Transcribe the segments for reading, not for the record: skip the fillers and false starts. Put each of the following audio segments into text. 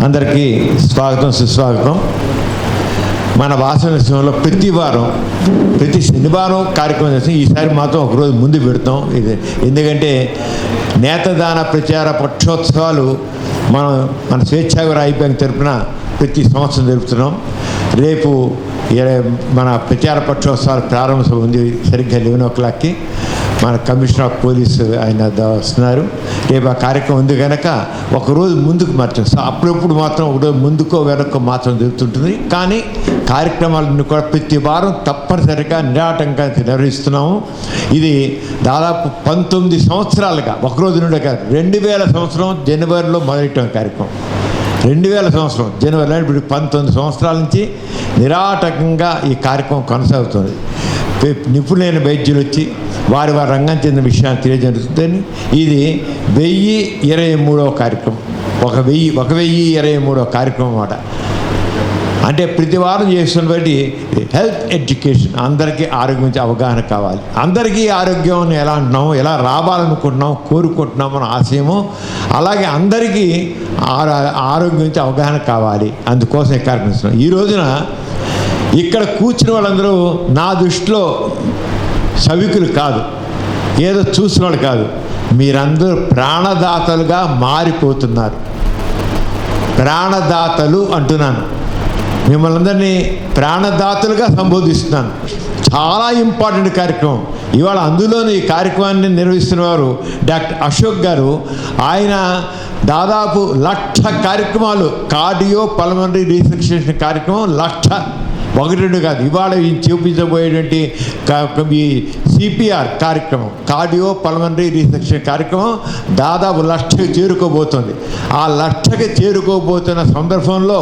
అందరికీ స్వాగతం, సుస్వాగతం. మన వాసనలో ప్రతి వారం, ప్రతి శనివారం కార్యక్రమం చేస్తాం. ఈసారి మాత్రం ఒకరోజు ముందు పెడతాం. ఇది ఎందుకంటే నేత్రదాన ప్రచార పక్షోత్సవాలు మన స్వేచ్ఛాగర ఐబ్యాంక్ తరపున ప్రతి సంవత్సరం జరుపుతున్నాం. రేపు మన ప్రచార పక్షోత్సవాల ప్రారంభం ఉంది. సరిగ్గా 11 o'clockకి మన కమిషనర్ ఆఫ్ పోలీసు ఆయన వస్తున్నారు. రేపు ఆ కార్యక్రమం ఉంది కనుక ఒకరోజు ముందుకు మార్చాం. అప్పుడప్పుడు మాత్రం ఒకరోజు ముందుకో వెనక్కో మాత్రం జరుగుతుంటుంది. కానీ కార్యక్రమాలను కూడా ప్రతి వారం తప్పనిసరిగా నిరాటంకంగా నిర్వహిస్తున్నాము. ఇది దాదాపు 19 సంవత్సరాలుగా ఒకరోజు నుండి కాదు, 2000 సంవత్సరం జనవరిలో మొదలెట్టాం కార్యక్రమం. 2000 సంవత్సరం జనవరిలో ఇప్పుడు 19 సంవత్సరాల నుంచి నిరాటకంగా ఈ కార్యక్రమం కొనసాగుతుంది. నిపుణులైన వైద్యులు వచ్చి వారి రంగం చెందిన విషయాన్ని తెలియజేస్తుందని ఇది 1023వ కార్యక్రమం. 1023వ కార్యక్రమం అన్నమాట. అంటే ప్రతి వారం చేస్తున్న బట్టి హెల్త్ ఎడ్యుకేషన్, అందరికీ ఆరోగ్యం గురించి అవగాహన కావాలి. అందరికీ ఆరోగ్యం ఎలా అంటున్నాము, ఎలా రావాలనుకుంటున్నాం, కోరుకుంటున్నాం మన ఆశయము. అలాగే అందరికీ ఆరోగ్యం గురించి అవగాహన కావాలి. అందుకోసం ఈ కార్యక్రమం ఇస్తున్నాం. ఈ రోజున ఇక్కడ కూర్చున్న వాళ్ళందరూ నా దృష్టిలో సవికులు కాదు, ఏదో చూసిన వాళ్ళు కాదు. మీరందరూ ప్రాణదాతలుగా మారిపోతున్నారు. ప్రాణదాతలు అంటున్నాను, మిమ్మల్ని అందరినీ ప్రాణదాతలుగా సంబోధిస్తున్నాను. చాలా ఇంపార్టెంట్ కార్యక్రమం. ఇవాళ అందులోని ఈ కార్యక్రమాన్ని నిర్వహిస్తున్నవారు డాక్టర్ అశోక్ గారు. ఆయన దాదాపు 1,00,000 కార్యక్రమాలు, కార్డియో పల్మనరీ రీసెర్చ్ కార్యక్రమం 1,00,000, 1-2 కాదు. ఇవాళ చూపించబోయేటువంటి ఈ CPR కార్యక్రమం, కార్డియో పల్మనరీ రీసెర్చ్ కార్యక్రమం దాదాపు 1,00,000కి చేరుకోబోతుంది. ఆ 1,00,000కి చేరుకోబోతున్న సందర్భంలో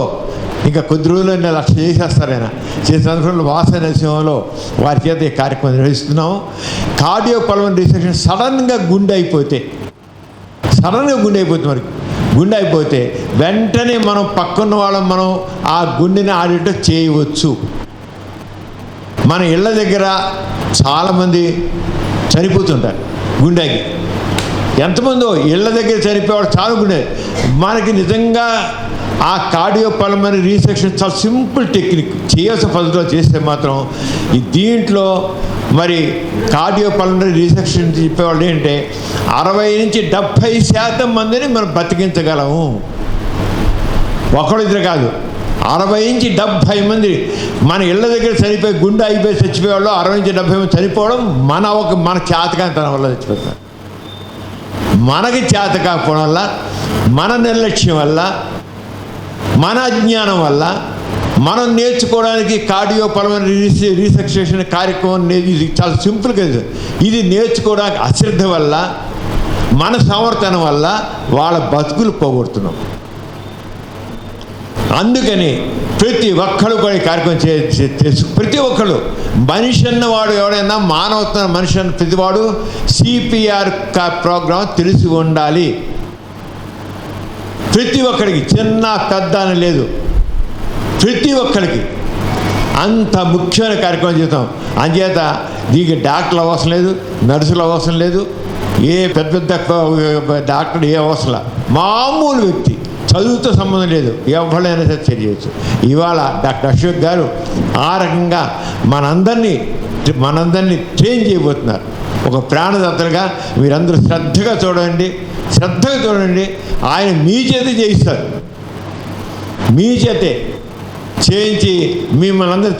ఇంకా కొద్ది రోజుల్లో 1,00,000 చేసేస్తారు. ఆయన చేసే సందర్భంలో వాసన నరసింహంలో వారి చేత ఈ కార్యక్రమం నిర్వహిస్తున్నాం. కార్డియో పల్మనరీ రీసెర్చ్ సడన్గా గుండె అయిపోతే మరి గుండె అయిపోతే వెంటనే మనం పక్కన్న వాళ్ళం మనం ఆ గుండెని ఆడేట చేయవచ్చు. మన ఇళ్ళ దగ్గర చాలామంది చనిపోతుంటారు గుండెకి. ఎంతమందో ఇళ్ళ దగ్గర చనిపోయేవాడు చాలా గుండె. మనకి నిజంగా ఆ కార్డియో పల్మనరీ రీసెర్చ్ చాలా సింపుల్ టెక్నిక్. చేయాల్సిన పద్ధతిలో చేస్తే మాత్రం దీంట్లో మరి కార్డియో పల్మనరీ రీసెర్చ్ చెప్పేవాళ్ళు ఏంటంటే 60 నుంచి 70% మందిని మనం బతికించగలము. ఒకళ్ళిద్దరు కాదు, 60 నుంచి 70 మంది మన ఇళ్ళ దగ్గర చనిపోయి గుండె అయిపోయి చచ్చిపోయేవాళ్ళు 60 నుంచి 70 మంది చనిపోవడం మన చేతకాంతనం వల్ల చచ్చిపోతారు. మనకి చేత కాకపోవడం వల్ల, మన నిర్లక్ష్యం వల్ల, మన అజ్ఞానం వల్ల మనం నేర్చుకోవడానికి కార్డియో పల్మనరీ రీసెర్చ్ కార్యక్రమం ఇది చాలా సింపుల్గా. ఇది నేర్చుకోవడానికి అశ్రద్ధ వల్ల, మన సమర్థన వల్ల వాళ్ళ బతుకులు పోగొడుతున్నాం. అందుకని ప్రతి ఒక్కరు కూడా ఈ కార్యక్రమం తెలుసు. ప్రతి ఒక్కరు మనిషి అన్నవాడు ఎవడైనా మానవత్వ మనిషి అన్న ప్రతివాడు CPR ప్రోగ్రాం తెలిసి ఉండాలి. ప్రతి ఒక్కరికి, చిన్న పెద్ద అని లేదు, ప్రతి ఒక్కరికి అంత ముఖ్యమైన కార్యక్రమం చేస్తాం. అంచేత దీనికి డాక్టర్లు అవసరం లేదు, నర్సులు అవసరం లేదు, ఏ పెద్ద పెద్ద డాక్టర్ ఏ అవసరం, మామూలు వ్యక్తి, చదువుతో సంబంధం లేదు, ఎవరైనా సరే చేయవచ్చు. ఇవాళ డాక్టర్ అశోక్ గారు ఆ రకంగా మనందరినీ ట్రైన్ చేయబోతున్నారు. ఒక ప్రాణదాతలుగా మీరందరూ శ్రద్ధగా చూడండి. ఆయన మీ చేత చేయిస్తారు, మీ చేతే చేయించి మిమ్మల్ని అందరూ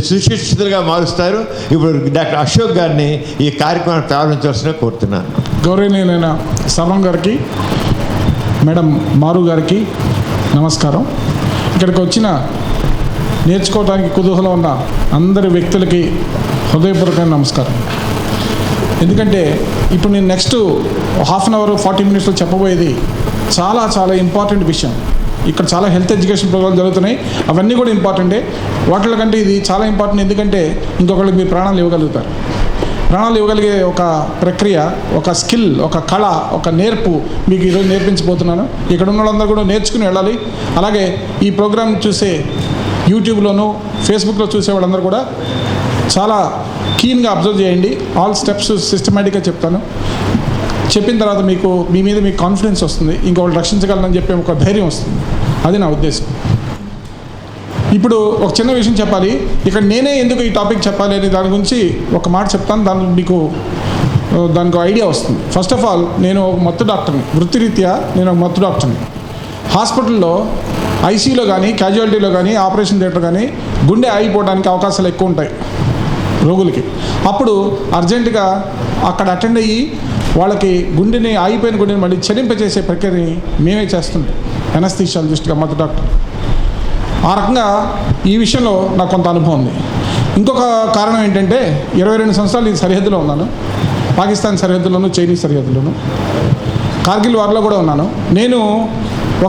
సుశిక్షితులుగా మారుస్తారు. ఇప్పుడు డాక్టర్ అశోక్ గారిని ఈ కార్యక్రమాన్ని ప్రారంభించాల్సిన కోరుతున్నాను. గౌరవనీయులైన సమరం గారికి, మేడం మారు గారికి నమస్కారం. ఇక్కడికి వచ్చిన నేర్చుకోవడానికి కుతూహలం ఉన్న అందరి వ్యక్తులకి హృదయపూర్వకమైన నమస్కారం. ఎందుకంటే ఇప్పుడు నేను నెక్స్ట్ 1/2 hour 40 minutesలో చెప్పబోయేది చాలా చాలా ఇంపార్టెంట్ విషయం. ఇక్కడ చాలా హెల్త్ ఎడ్యుకేషన్ ప్రోగ్రామ్ జరుగుతున్నాయి, అవన్నీ కూడా ఇంపార్టెంటే. వాటి కంటే ఇది చాలా ఇంపార్టెంట్, ఎందుకంటే ఇంకొకరికి మీరు ప్రాణాలు ఇవ్వగలుగుతారు. ప్రాణాలు ఇవ్వగలిగే ఒక ప్రక్రియ, ఒక స్కిల్, ఒక కళ, ఒక నేర్పు మీకు ఈరోజు నేర్పించబోతున్నాను. ఇక్కడ ఉన్న వాళ్ళందరూ కూడా నేర్చుకుని వెళ్ళాలి. అలాగే ఈ ప్రోగ్రామ్ చూసే యూట్యూబ్లోను ఫేస్బుక్లో చూసే వాళ్ళందరూ కూడా చాలా కీన్గా అబ్జర్వ్ చేయండి. ఆల్ స్టెప్స్ సిస్టమేటిక్గా చెప్తాను. చెప్పిన తర్వాత మీ మీద మీకు కాన్ఫిడెన్స్ వస్తుంది, ఇంకొకళ్ళు రక్షించగలనని చెప్పే ఒక ధైర్యం వస్తుంది. అది నా ఉద్దేశం. ఇప్పుడు ఒక చిన్న విషయం చెప్పాలి. ఇక్కడ నేనే ఎందుకు ఈ టాపిక్ చెప్పాలి అనే దాని గురించి ఒక మాట చెప్తాను, దానికి ఐడియా వస్తుంది. ఫస్ట్ ఆఫ్ ఆల్, నేను ఒక మత్తు డాక్టర్ని, వృత్తిరీత్యా నేను ఒక మత్తు డాక్టర్ని. హాస్పిటల్లో ఐసీయూలో కానీ, క్యాజువాలిటీలో కానీ, ఆపరేషన్ థియేటర్ కానీ గుండె ఆగిపోవడానికి అవకాశాలు ఎక్కువ ఉంటాయి రోగులకి. అప్పుడు అర్జెంటుగా అక్కడ అటెండ్ అయ్యి వాళ్ళకి ఆగిపోయిన గుండెని మళ్ళీ చెరింపచేసే ప్రక్రియని మేమే చేస్తున్నాం, ఎనస్థీషియాలజిస్ట్గా మత్తు డాక్టర్. ఆ రకంగా ఈ విషయంలో నాకు కొంత అనుభవం ఉంది. ఇంకొక కారణం ఏంటంటే 22 సంవత్సరాలు ఈ సరిహద్దులో ఉన్నాను. పాకిస్తాన్ సరిహద్దులోను, చైనీస్ సరిహద్దులోను, కార్గిల్ వార్లో కూడా ఉన్నాను. నేను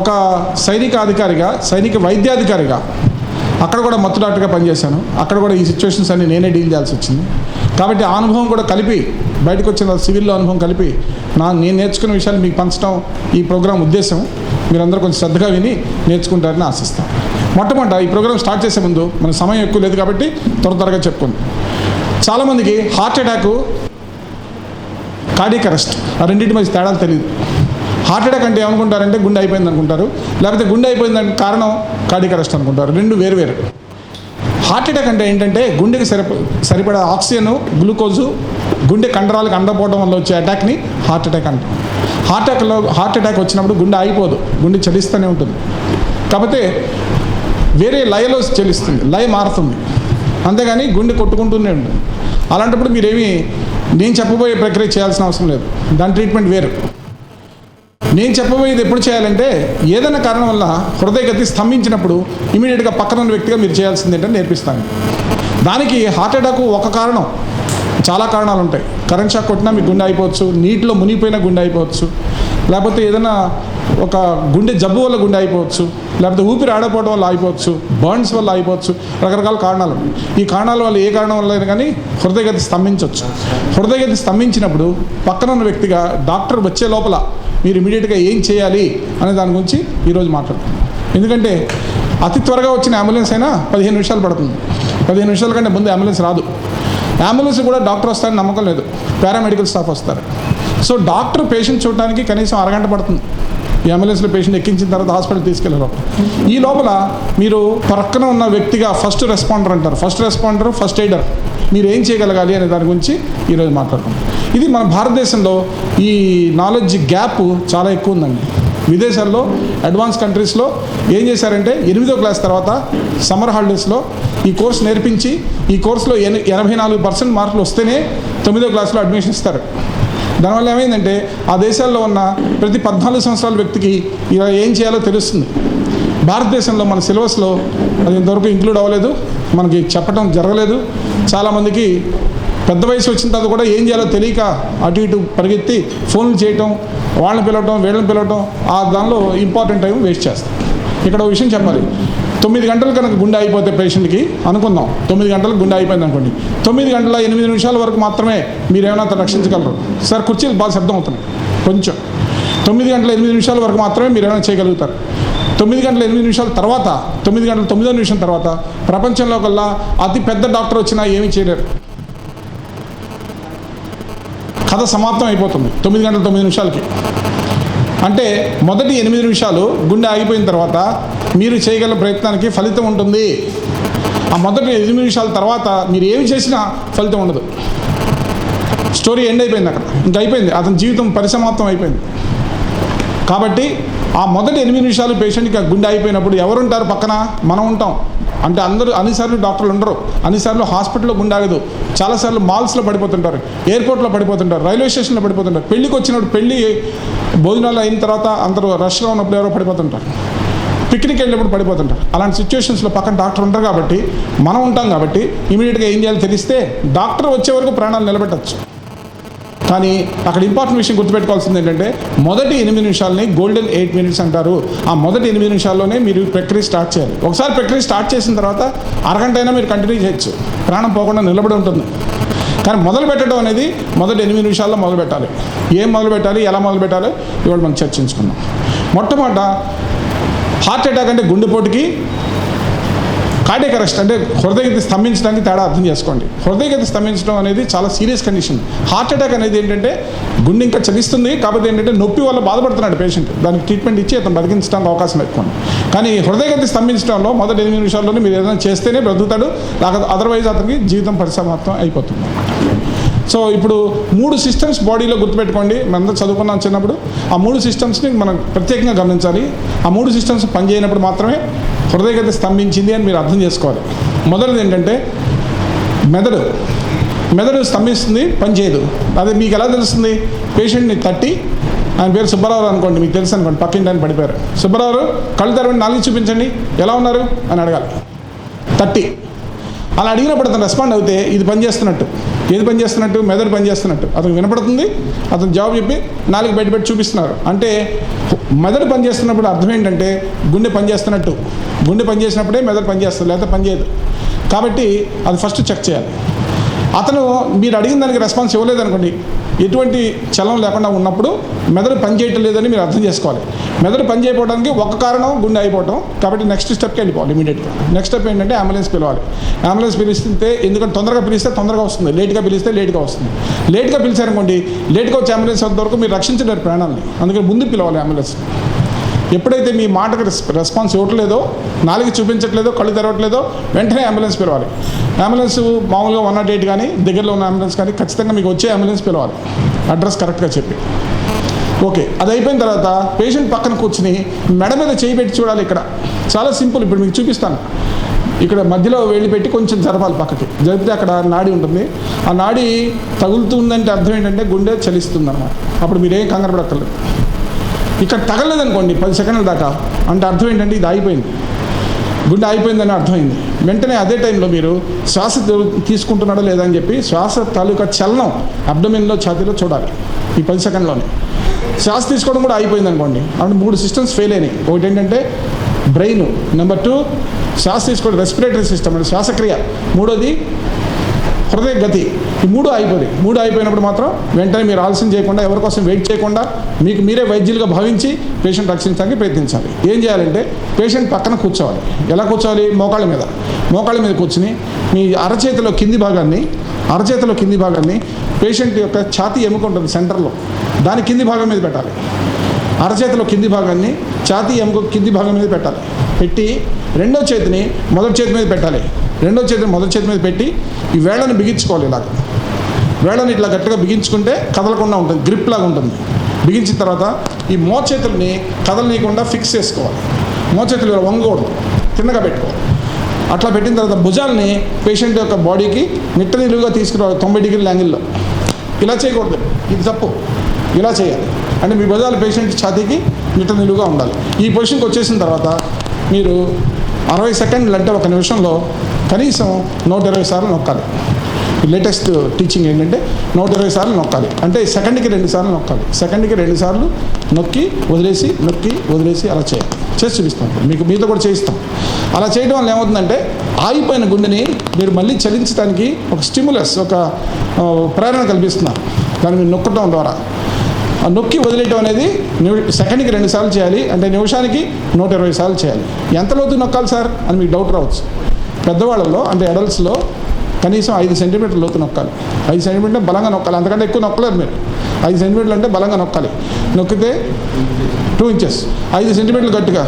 ఒక సైనిక వైద్యాధికారిగా అక్కడ కూడా మత్తు డాక్టర్గా పనిచేశాను. అక్కడ కూడా ఈ సిచ్యువేషన్స్ అన్ని నేనే డీల్ చేయాల్సి వచ్చింది. కాబట్టి ఆ అనుభవం కూడా కలిపి, బయటకు వచ్చిన సివిల్లో అనుభవం కలిపి నేను నేర్చుకున్న విషయాలు మీకు పంచడం ఈ ప్రోగ్రాం ఉద్దేశం. మీరందరూ కొంచెం శ్రద్ధగా విని నేర్చుకుంటారని ఆశిస్తాను. మొట్టమొదట ఈ ప్రోగ్రాం స్టార్ట్ చేసే ముందు మన సమయం ఎక్కువ లేదు కాబట్టి త్వరగా చెప్పుకుంది. చాలామందికి హార్ట్ అటాకు, కార్డియాక్ అరెస్ట్, ఆ రెండింటి మధ్య తేడాలు తెలియదు. హార్ట్ అటాక్ అంటే ఏమనుకుంటారంటే గుండె అయిపోయింది అనుకుంటారు, లేకపోతే గుండె అయిపోయిందంటే కారణం కార్డియాక్ అరెస్ట్ అనుకుంటారు. రెండు వేరు. హార్ట్ అటాక్ అంటే ఏంటంటే గుండెకి సరిపడా ఆక్సిజన్, గ్లూకోజు గుండె కండరాలకు అందకపోవడం వల్ల వచ్చే అటాక్ని హార్ట్ అటాక్ అంటాం. హార్ట్ అటాక్ వచ్చినప్పుడు గుండె ఆగిపోదు, గుండె చలిస్తూనే ఉంటుంది. కాకపోతే వేరే లయలో చెల్లిస్తుంది, లయ మారుతుంది, అంతేగాని గుండె కొట్టుకుంటూనే ఉంటుంది. అలాంటప్పుడు నేను చెప్పబోయే ప్రక్రియ చేయాల్సిన అవసరం లేదు, దాని ట్రీట్మెంట్ వేరు. నేను చెప్పబోయేది ఎప్పుడు చేయాలంటే, ఏదైనా కారణం వల్ల హృదయగతి స్తంభించినప్పుడు ఇమీడియట్గా పక్కన ఉన్న వ్యక్తిగా మీరు చేయాల్సింది ఏంటంటే నేర్పిస్తాను. దానికి హార్ట్ అటాక్ ఒక కారణం, చాలా కారణాలు ఉంటాయి. కరెంట్ షాక్ కొట్టినా మీకు గుండె అయిపోవచ్చు, నీటిలో మునిగిపోయినా గుండె అయిపోవచ్చు, లేకపోతే ఏదైనా ఒక గుండె జబ్బు వల్ల గుండె అయిపోవచ్చు, లేకపోతే ఊపిరి ఆడపోవడం వల్ల అయిపోవచ్చు, బర్న్స్ వల్ల అయిపోవచ్చు. రకరకాల కారణాలు. ఈ కారణాల వల్ల ఏ కారణం వల్ల అయినా కానీ హృదయగతి స్తంభించవచ్చు. హృదయగతి స్తంభించినప్పుడు పక్కన ఉన్న వ్యక్తిగా డాక్టర్ వచ్చే లోపల మీరు ఇమీడియట్గా ఏం చేయాలి అనే దాని గురించి ఈరోజు మాట్లాడుతున్నాం. ఎందుకంటే అతి త్వరగా వచ్చిన అంబులెన్స్ అయినా 15 నిమిషాలు పడుతుంది. 15 నిమిషాల కంటే ముందు అంబులెన్స్ రాదు. అంబులెన్స్ కూడా డాక్టర్ వస్తారని నమ్మకం లేదు, పారామెడికల్ స్టాఫ్ వస్తారు. సో డాక్టర్ పేషెంట్ చూడడానికి కనీసం అరగంట పడుతుంది. ఈ అంబులెన్స్లో పేషెంట్ ఎక్కించిన తర్వాత హాస్పిటల్ తీసుకెళ్ళారు. ఈ లోపల మీరు పక్కన ఉన్న వ్యక్తిగా ఫస్ట్ రెస్పాండర్ అంటారు, ఫస్ట్ ఎయిడర్ మీరు ఏం చేయగలగాలి అనే దాని గురించి ఈరోజు మాట్లాడుకుంటాం. ఇది మన భారతదేశంలో ఈ నాలెడ్జ్ గ్యాప్ చాలా ఎక్కువ ఉందండి. విదేశాల్లో అడ్వాన్స్ కంట్రీస్లో ఏం చేశారంటే 8వ క్లాస్ తర్వాత సమ్మర్ హాలిడేస్లో ఈ కోర్స్ నేర్పించి, ఈ కోర్సులో 84% మార్కులు వస్తేనే 9వ క్లాస్లో అడ్మిషన్ ఇస్తారు. దానివల్ల ఏమైందంటే ఆ దేశాల్లో ఉన్న ప్రతి 14 సంవత్సరాల వ్యక్తికి ఇలా ఏం చేయాలో తెలుస్తుంది. భారతదేశంలో మన సిలబస్లో అది ఇంతవరకు ఇంక్లూడ్ అవ్వలేదు, మనకి చెప్పడం జరగలేదు. చాలామందికి పెద్ద వయసు వచ్చిన తర్వాత కూడా ఏం చేయాలో తెలియక అటు ఇటు పరిగెత్తి ఫోన్లు చేయటం, వాళ్ళని పిలవటం, వీళ్ళని పిలవటం, ఆ దానిలో ఇంపార్టెంట్ టైం వేస్ట్ చేస్తాం. ఇక్కడ ఒక విషయం చెప్పాలి. 9 గంటలు కనుక గుండె అయిపోతే పేషెంట్కి అనుకుందాం, 9 గంటలకు గుండె అయిపోయింది అనుకోండి, 9 గంటల 8 నిమిషాల వరకు మాత్రమే మీరు ఏమైనా రక్షించగలరు. సార్ కుర్చీలు బాగా శబ్దం అవుతున్నాయి కొంచెం. 9 గంటల 8 నిమిషాల వరకు మాత్రమే మీరు ఏమైనా చేయగలుగుతారు. 9 గంటల 8 నిమిషాల తర్వాత, 9 గంటల 9వ నిమిషం తర్వాత ప్రపంచంలో కల్లా అతి పెద్ద డాక్టర్ వచ్చినా ఏమీ చేయలేరు. కథ సమాప్తం అయిపోతుంది 9 గంటల 9 నిమిషాలకి. అంటే మొదటి 8 నిమిషాలు గుండె ఆగిపోయిన తర్వాత మీరు చేయగల ప్రయత్నానికి ఫలితం ఉంటుంది. ఆ మొదటి 8 నిమిషాల తర్వాత మీరు ఏమి చేసినా ఫలితం ఉండదు. స్టోరీ ఎండ్ అయిపోయింది అక్కడ, ఇంకా అయిపోయింది, అతని జీవితం పరిసమాప్తం అయిపోయింది. కాబట్టి ఆ మొదటి 8 నిమిషాలు పేషెంట్కి గుండె అయిపోయినప్పుడు ఎవరుంటారు పక్కన? మనం ఉంటాం. అంటే అందరూ అన్నిసార్లు డాక్టర్లు ఉండరు, అన్నిసార్లు హాస్పిటల్లో గుండె ఆగదు. చాలాసార్లు మాల్స్లో పడిపోతుంటారు, ఎయిర్పోర్ట్లో పడిపోతుంటారు, రైల్వే స్టేషన్లో పడిపోతుంటారు, పెళ్ళికి వచ్చినప్పుడు పెళ్ళి భోజనాలు అయిన తర్వాత అందరూ రష్గా ఉన్నప్పుడు ఎవరో పడిపోతుంటారు, పిక్నిక్ వెళ్ళినప్పుడు పడిపోతుంటారు. అలాంటి సిచ్యువేషన్స్లో పక్కన డాక్టర్ ఉంటారు కాబట్టి మనం ఉంటాం. కాబట్టి ఇమీడియట్గా ఏం చేయాలో తెలిస్తే డాక్టర్ వచ్చే వరకు ప్రాణాలు నిలబెట్టచ్చు. కానీ అక్కడ ఇంపార్టెంట్ విషయం గుర్తుపెట్టుకోవాల్సింది ఏంటంటే మొదటి 8 నిమిషాలని గోల్డెన్ 8 మినిట్స్ అంటారు. ఆ మొదటి 8 నిమిషాల్లోనే మీరు ప్రక్రియ స్టార్ట్ చేయాలి. ఒకసారి ప్రక్రియ స్టార్ట్ చేసిన తర్వాత అరగంట అయినా మీరు కంటిన్యూ చేయొచ్చు, ప్రాణం పోకుండా నిలబడి ఉంటుంది. కానీ మొదలు పెట్టడం అనేది మొదటి 8 నిమిషాల్లో మొదలు పెట్టాలి. ఏం మొదలు పెట్టాలి, ఎలా మొదలు పెట్టాలి ఇవాళ మనం చర్చించుకున్నాం. మొట్టమొదట హార్ట్ అటాక్ అంటే గుండెపోటుకి కార్డియాక్ అరెస్ట్ అంటే హృదయగతి స్తంభించడానికి తేడా అర్థం చేసుకోండి. హృదయగతి స్తంభించడం అనేది చాలా సీరియస్ కండిషన్. హార్ట్ అటాక్ అనేది ఏంటంటే గుండె ఇంకా చలిస్తుంది, కాకపోతే ఏంటంటే నొప్పి వల్ల బాధపడుతున్నాడు పేషెంట్, దానికి ట్రీట్మెంట్ ఇచ్చి అతను బతికించడానికి అవకాశం ఎక్కువ. కానీ హృదయగతి స్తంభించడంలో మొదటి 8 నిమిషాల్లోనే మీరు ఏదైనా చేస్తేనే బ్రతుకుతాడు, అదర్వైజ్ అతనికి జీవితం పరిసమాప్తం అయిపోతుంది. సో ఇప్పుడు 3 సిస్టమ్స్ బాడీలో గుర్తుపెట్టుకోండి. మనందరూ చదువుకున్నాం చిన్నప్పుడు. ఆ 3 సిస్టమ్స్ని మనం ప్రత్యేకంగా గమనించాలి. ఆ 3 సిస్టమ్స్ పనిచేయనప్పుడు మాత్రమే హృదయగతి స్తంభించింది అని మీరు అర్థం చేసుకోవాలి. మొదటిది ఏంటంటే మెదడు స్తంభిస్తుంది, పనిచేయదు. అదే మీకు ఎలా తెలుస్తుంది? పేషెంట్ని తట్టి, ఆయన పేరు సుబ్బారావు అనుకోండి, మీకు తెలుసు అనుకోండి, పక్కింటి ఆయన పడిపోయారు, సుబ్బారావు కళ్ళు తెరవండి, నాలుగు చూపించండి, ఎలా ఉన్నారు అని అడగాలి తట్టి. అలా అడిగినప్పుడు అతను రెస్పాండ్ అవుతే ఇది పనిచేస్తున్నట్టు. ఏది పనిచేస్తున్నట్టు? మెదడు పనిచేస్తున్నట్టు. అతను వినపడుతుంది, అతను జవాబు చెప్పి నాలుగు బయట పెట్టి చూపిస్తున్నారు. అంటే మెదడు పనిచేస్తున్నప్పుడు అర్థం ఏంటంటే గుండె పనిచేస్తున్నట్టు. గుండె పనిచేసినప్పుడే మెదడు పనిచేస్తుంది, లేకపోతే పనిచేయదు. కాబట్టి అది ఫస్ట్ చెక్ చేయాలి. అతను మీరు అడిగిన దానికి రెస్పాన్స్ ఇవ్వలేదనుకోండి, ఎటువంటి చలనం లేకుండా ఉన్నప్పుడు మెదడు పనిచేయటం లేదని మీరు అర్థం చేసుకోవాలి. మెదడు పనిచేయకపోవడానికి ఒక కారణం గుండె అయిపోవటం. కాబట్టి నెక్స్ట్ స్టెప్కి వెళ్ళిపోవాలి ఇమీడియట్గా. నెక్స్ట్ స్టెప్ ఏంటంటే అంబులెన్స్ పిలవాలి. అంబులెన్స్ పిలిస్తే, ఎందుకంటే తొందరగా పిలిస్తే తొందరగా వస్తుంది, లేట్గా పిలిస్తే లేట్గా వస్తుంది. లేట్గా పిలిచారనుకోండి, లేట్గా వచ్చే అంబులెన్స్ వరకు మీరు రక్షించలేరు ప్రాణాలని. అందుకని ముందు పిలవాలి అంబులెన్స్. ఎప్పుడైతే మీ మాటకు రెస్పాన్స్ ఇవ్వట్లేదో, నాలుగు చూపించట్లేదో, కళ్ళు తెరవట్లేదో, వెంటనే అంబులెన్స్ పిలవాలి. అంబులెన్స్ మామూలుగా 108 కానీ దగ్గరలో ఉన్న అంబులెన్స్ కానీ ఖచ్చితంగా మీకు వచ్చే అంబులెన్స్ పిలవాలి, అడ్రస్ కరెక్ట్గా చెప్పి. ఓకే, అది అయిపోయిన తర్వాత పేషెంట్ పక్కన కూర్చుని మెడ మీద చేయి పెట్టి చూడాలి. ఇక్కడ చాలా సింపుల్, ఇప్పుడు మీకు చూపిస్తాను. ఇక్కడ మధ్యలో వెళ్ళి పెట్టి కొంచెం జరపాలి పక్కకి. జరిపితే అక్కడ నాడి ఉంటుంది. ఆ నాడి తగులుతుందంటే అర్థం ఏంటంటే గుండె చలిస్తుంది అన్నమాట. అప్పుడు మీరేం కంగారు పడక్కర్లేదు. ఇక్కడ తగలలేదనుకోండి 10 సెకండ్ల దాకా, అంటే అర్థం ఏంటంటే ఇది అయిపోయింది, గుండె అయిపోయిందని అర్థమైంది. వెంటనే అదే టైంలో మీరు శ్వాస తీసుకుంటున్నాడో లేదా అని చెప్పి శ్వాస తాలూకా చలనం అబ్డమిన్లో, ఛాతీలో చూడాలి ఈ 10 సెకండ్లోనే. శ్వాస తీసుకోవడం కూడా అయిపోయింది అనుకోండి, అంటే 3 సిస్టమ్స్ ఫెయిల్ అయినాయి. ఒకటి ఏంటంటే బ్రెయిన్, నెంబర్ 2 శ్వాస తీసుకోవడం రెస్పిరేటరీ సిస్టమ్ అంటే శ్వాసక్రియ, మూడోది హృదయ గతి. ఈ 3 అయిపోయి 3 అయిపోయినప్పుడు మాత్రం వెంటనే మీరు ఆలస్యం చేయకుండా, ఎవరి కోసం వెయిట్ చేయకుండా, మీకు మీరే వైద్యులుగా భావించి పేషెంట్ రక్షించడానికి ప్రయత్నించాలి. ఏం చేయాలంటే పేషెంట్ పక్కన కూర్చోవాలి. ఎలా కూర్చోవాలి? మోకాళ్ళ మీద కూర్చుని మీ అరచేతిలో కింది భాగాన్ని పేషెంట్ యొక్క ఛాతీ ఎముక ఉంటుంది సెంటర్లో, దాని కింది భాగం మీద పెట్టాలి. అరచేతిలో కింది భాగాన్ని ఛాతీ ఎముక కింది భాగం మీద పెట్టాలి. పెట్టి రెండో చేతిని మొదటి చేతి మీద పెట్టాలి. రెండో చేతిని మొదటి చేతి మీద పెట్టి ఈ వేళ్ళని బిగించుకోవాలి. ఇలాగ వేళ్ళని ఇట్లా గట్టిగా బిగించుకుంటే కదలకుండా ఉంటుంది, గ్రిప్ లాగా ఉంటుంది. బిగించిన తర్వాత ఈ మోచేతుల్ని కదలనీయకుండా ఫిక్స్ చేసుకోవాలి. మోచేతులు వంగకూడదు, తిన్నగా పెట్టుకోవాలి. అట్లా పెట్టిన తర్వాత భుజాలని పేషెంట్ యొక్క బాడీకి నిట్ట నిలువుగా తీసుకురావాలి 90 డిగ్రీల యాంగిల్లో. ఇలా చేయకూడదు, ఇది తప్పు. ఇలా చేయాలి. అంటే మీ భుజాలు పేషెంట్ ఛాతీకి నిట్ట నిలువుగా ఉండాలి. ఈ పొజిషన్కి వచ్చేసిన తర్వాత మీరు 60 సెకండ్లు అంటే 1 నిమిషంలో కనీసం 120 సార్లు నొక్కాలి. లేటెస్ట్ టీచింగ్ ఏంటంటే 120 సార్లు నొక్కాలి. అంటే సెకండ్కి 2 సార్లు నొక్కాలి. సెకండ్కి 2 సార్లు నొక్కి వదిలేసి అలా చేయాలి. చేసి చూపిస్తాం, మీతో కూడా చేయిస్తాం. అలా చేయడం వల్ల ఏమవుతుందంటే ఆగిపోయిన గుండెని మీరు మళ్ళీ చలించడానికి ఒక స్టిమ్యులస్, ఒక ప్రేరణ కల్పిస్తున్నారు దాన్ని మీరు నొక్కడం ద్వారా. ఆ నొక్కి వదిలేయటం అనేది సెకండ్కి 2 సార్లు చేయాలి. అంటే నిమిషానికి 120 సార్లు చేయాలి. ఎంత లోతు నొక్కాలి సార్ అని మీకు డౌట్ రావచ్చు. పెద్దవాళ్ళలో అంటే అడల్ట్స్లో కనీసం 5 సెంటీమీటర్ల లోతు నొక్కాలి. 5 సెంటీమీటర్లు బలంగా నొక్కాలి, అంతకంటే ఎక్కువ నొక్కలేరు మీరు. 5 సెంటీమీటర్లు అంటే బలంగా నొక్కాలి. నొక్కితే 2 ఇంచెస్, 5 సెంటీమీటర్లు గట్టిగా,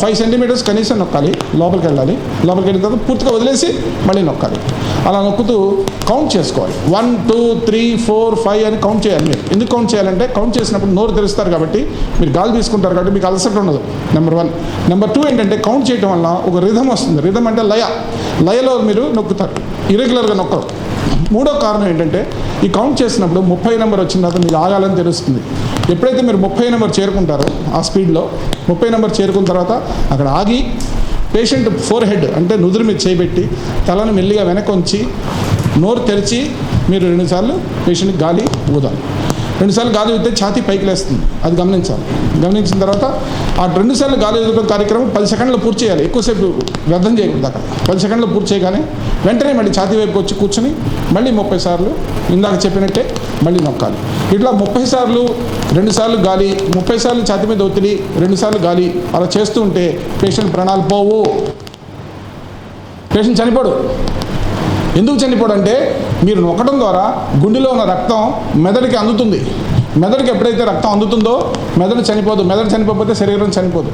5 సెంటీమీటర్స్ కనీసం నొక్కాలి. లోపలికి వెళ్ళాలి. లోపలికి వెళ్ళిన తర్వాత పూర్తిగా వదిలేసి మళ్ళీ నొక్కాలి. అలా నొక్కుతూ కౌంట్ చేసుకోవాలి. 1 2 3 4 5 అని కౌంట్ చేయాలి మీరు. ఎందుకు కౌంట్ చేయాలంటే కౌంట్ చేసినప్పుడు నోరు తెరుస్తారు కాబట్టి, మీరు గాలి తీసుకుంటారు కాబట్టి మీకు అలసట ఉండదు. నెంబర్ 1. నెంబర్ 2 ఏంటంటే కౌంట్ చేయడం వల్ల ఒక రిథం వస్తుంది. రిథం అంటే లయలో మీరు నొక్కుతారు, ఇరెగ్యులర్గా నొక్కరు. మూడో కారణం ఏంటంటే ఈ కౌంట్ చేసినప్పుడు 30 నెంబర్ వచ్చిన తర్వాత మీకు ఆగాలని తెలుస్తుంది. ఎప్పుడైతే మీరు 30 నెంబర్ చేరుకుంటారో ఆ స్పీడ్లో 30 నెంబర్ చేరుకున్న తర్వాత అక్కడ ఆగి పేషెంట్ ఫోర్ హెడ్ అంటే నుదురు మీద చేయబెట్టి తలను మెల్లిగా వెనక్కి ఉంచి నోరు తెరిచి మీరు 2 సార్లు పేషెంట్కి గాలి ఊదాలి. 2 సార్లు గాలి ఊదితే ఛాతీ పైకి లేస్తుంది, అది గమనించాలి. గమనించిన తర్వాత ఆ 2 సార్లు గాలి ఊదడం కార్యక్రమం 10 సెకండ్లు పూర్తి చేయాలి. ఎక్కువసేపు వ్యర్థం చేయకూడదు. అక్కడ 10 సెకండ్లు పూర్తి చేయగానే వెంటనే మళ్ళీ ఛాతీ వైపుకి వచ్చి కూర్చొని మళ్ళీ 30 సార్లు ఇందాక చెప్పినట్టే మళ్ళీ నొక్కాలి. ఇట్లా 30 సార్లు 2 సార్లు గాలి, 30 సార్లు ఛాతీ మీద ఒత్తిడి, 2 సార్లు గాలి అలా చేస్తూ ఉంటే పేషెంట్ ప్రాణాలు పోవు, పేషెంట్ చనిపోడు. ఎందుకు చనిపోడు అంటే మీరు నొక్కడం ద్వారా గుండెలో ఉన్న రక్తం మెదడుకి అందుతుంది. మెదడుకి ఎప్పుడైతే రక్తం అందుతుందో మెదడు చనిపోదు. మెదడు చనిపోతే శరీరం చనిపోదు.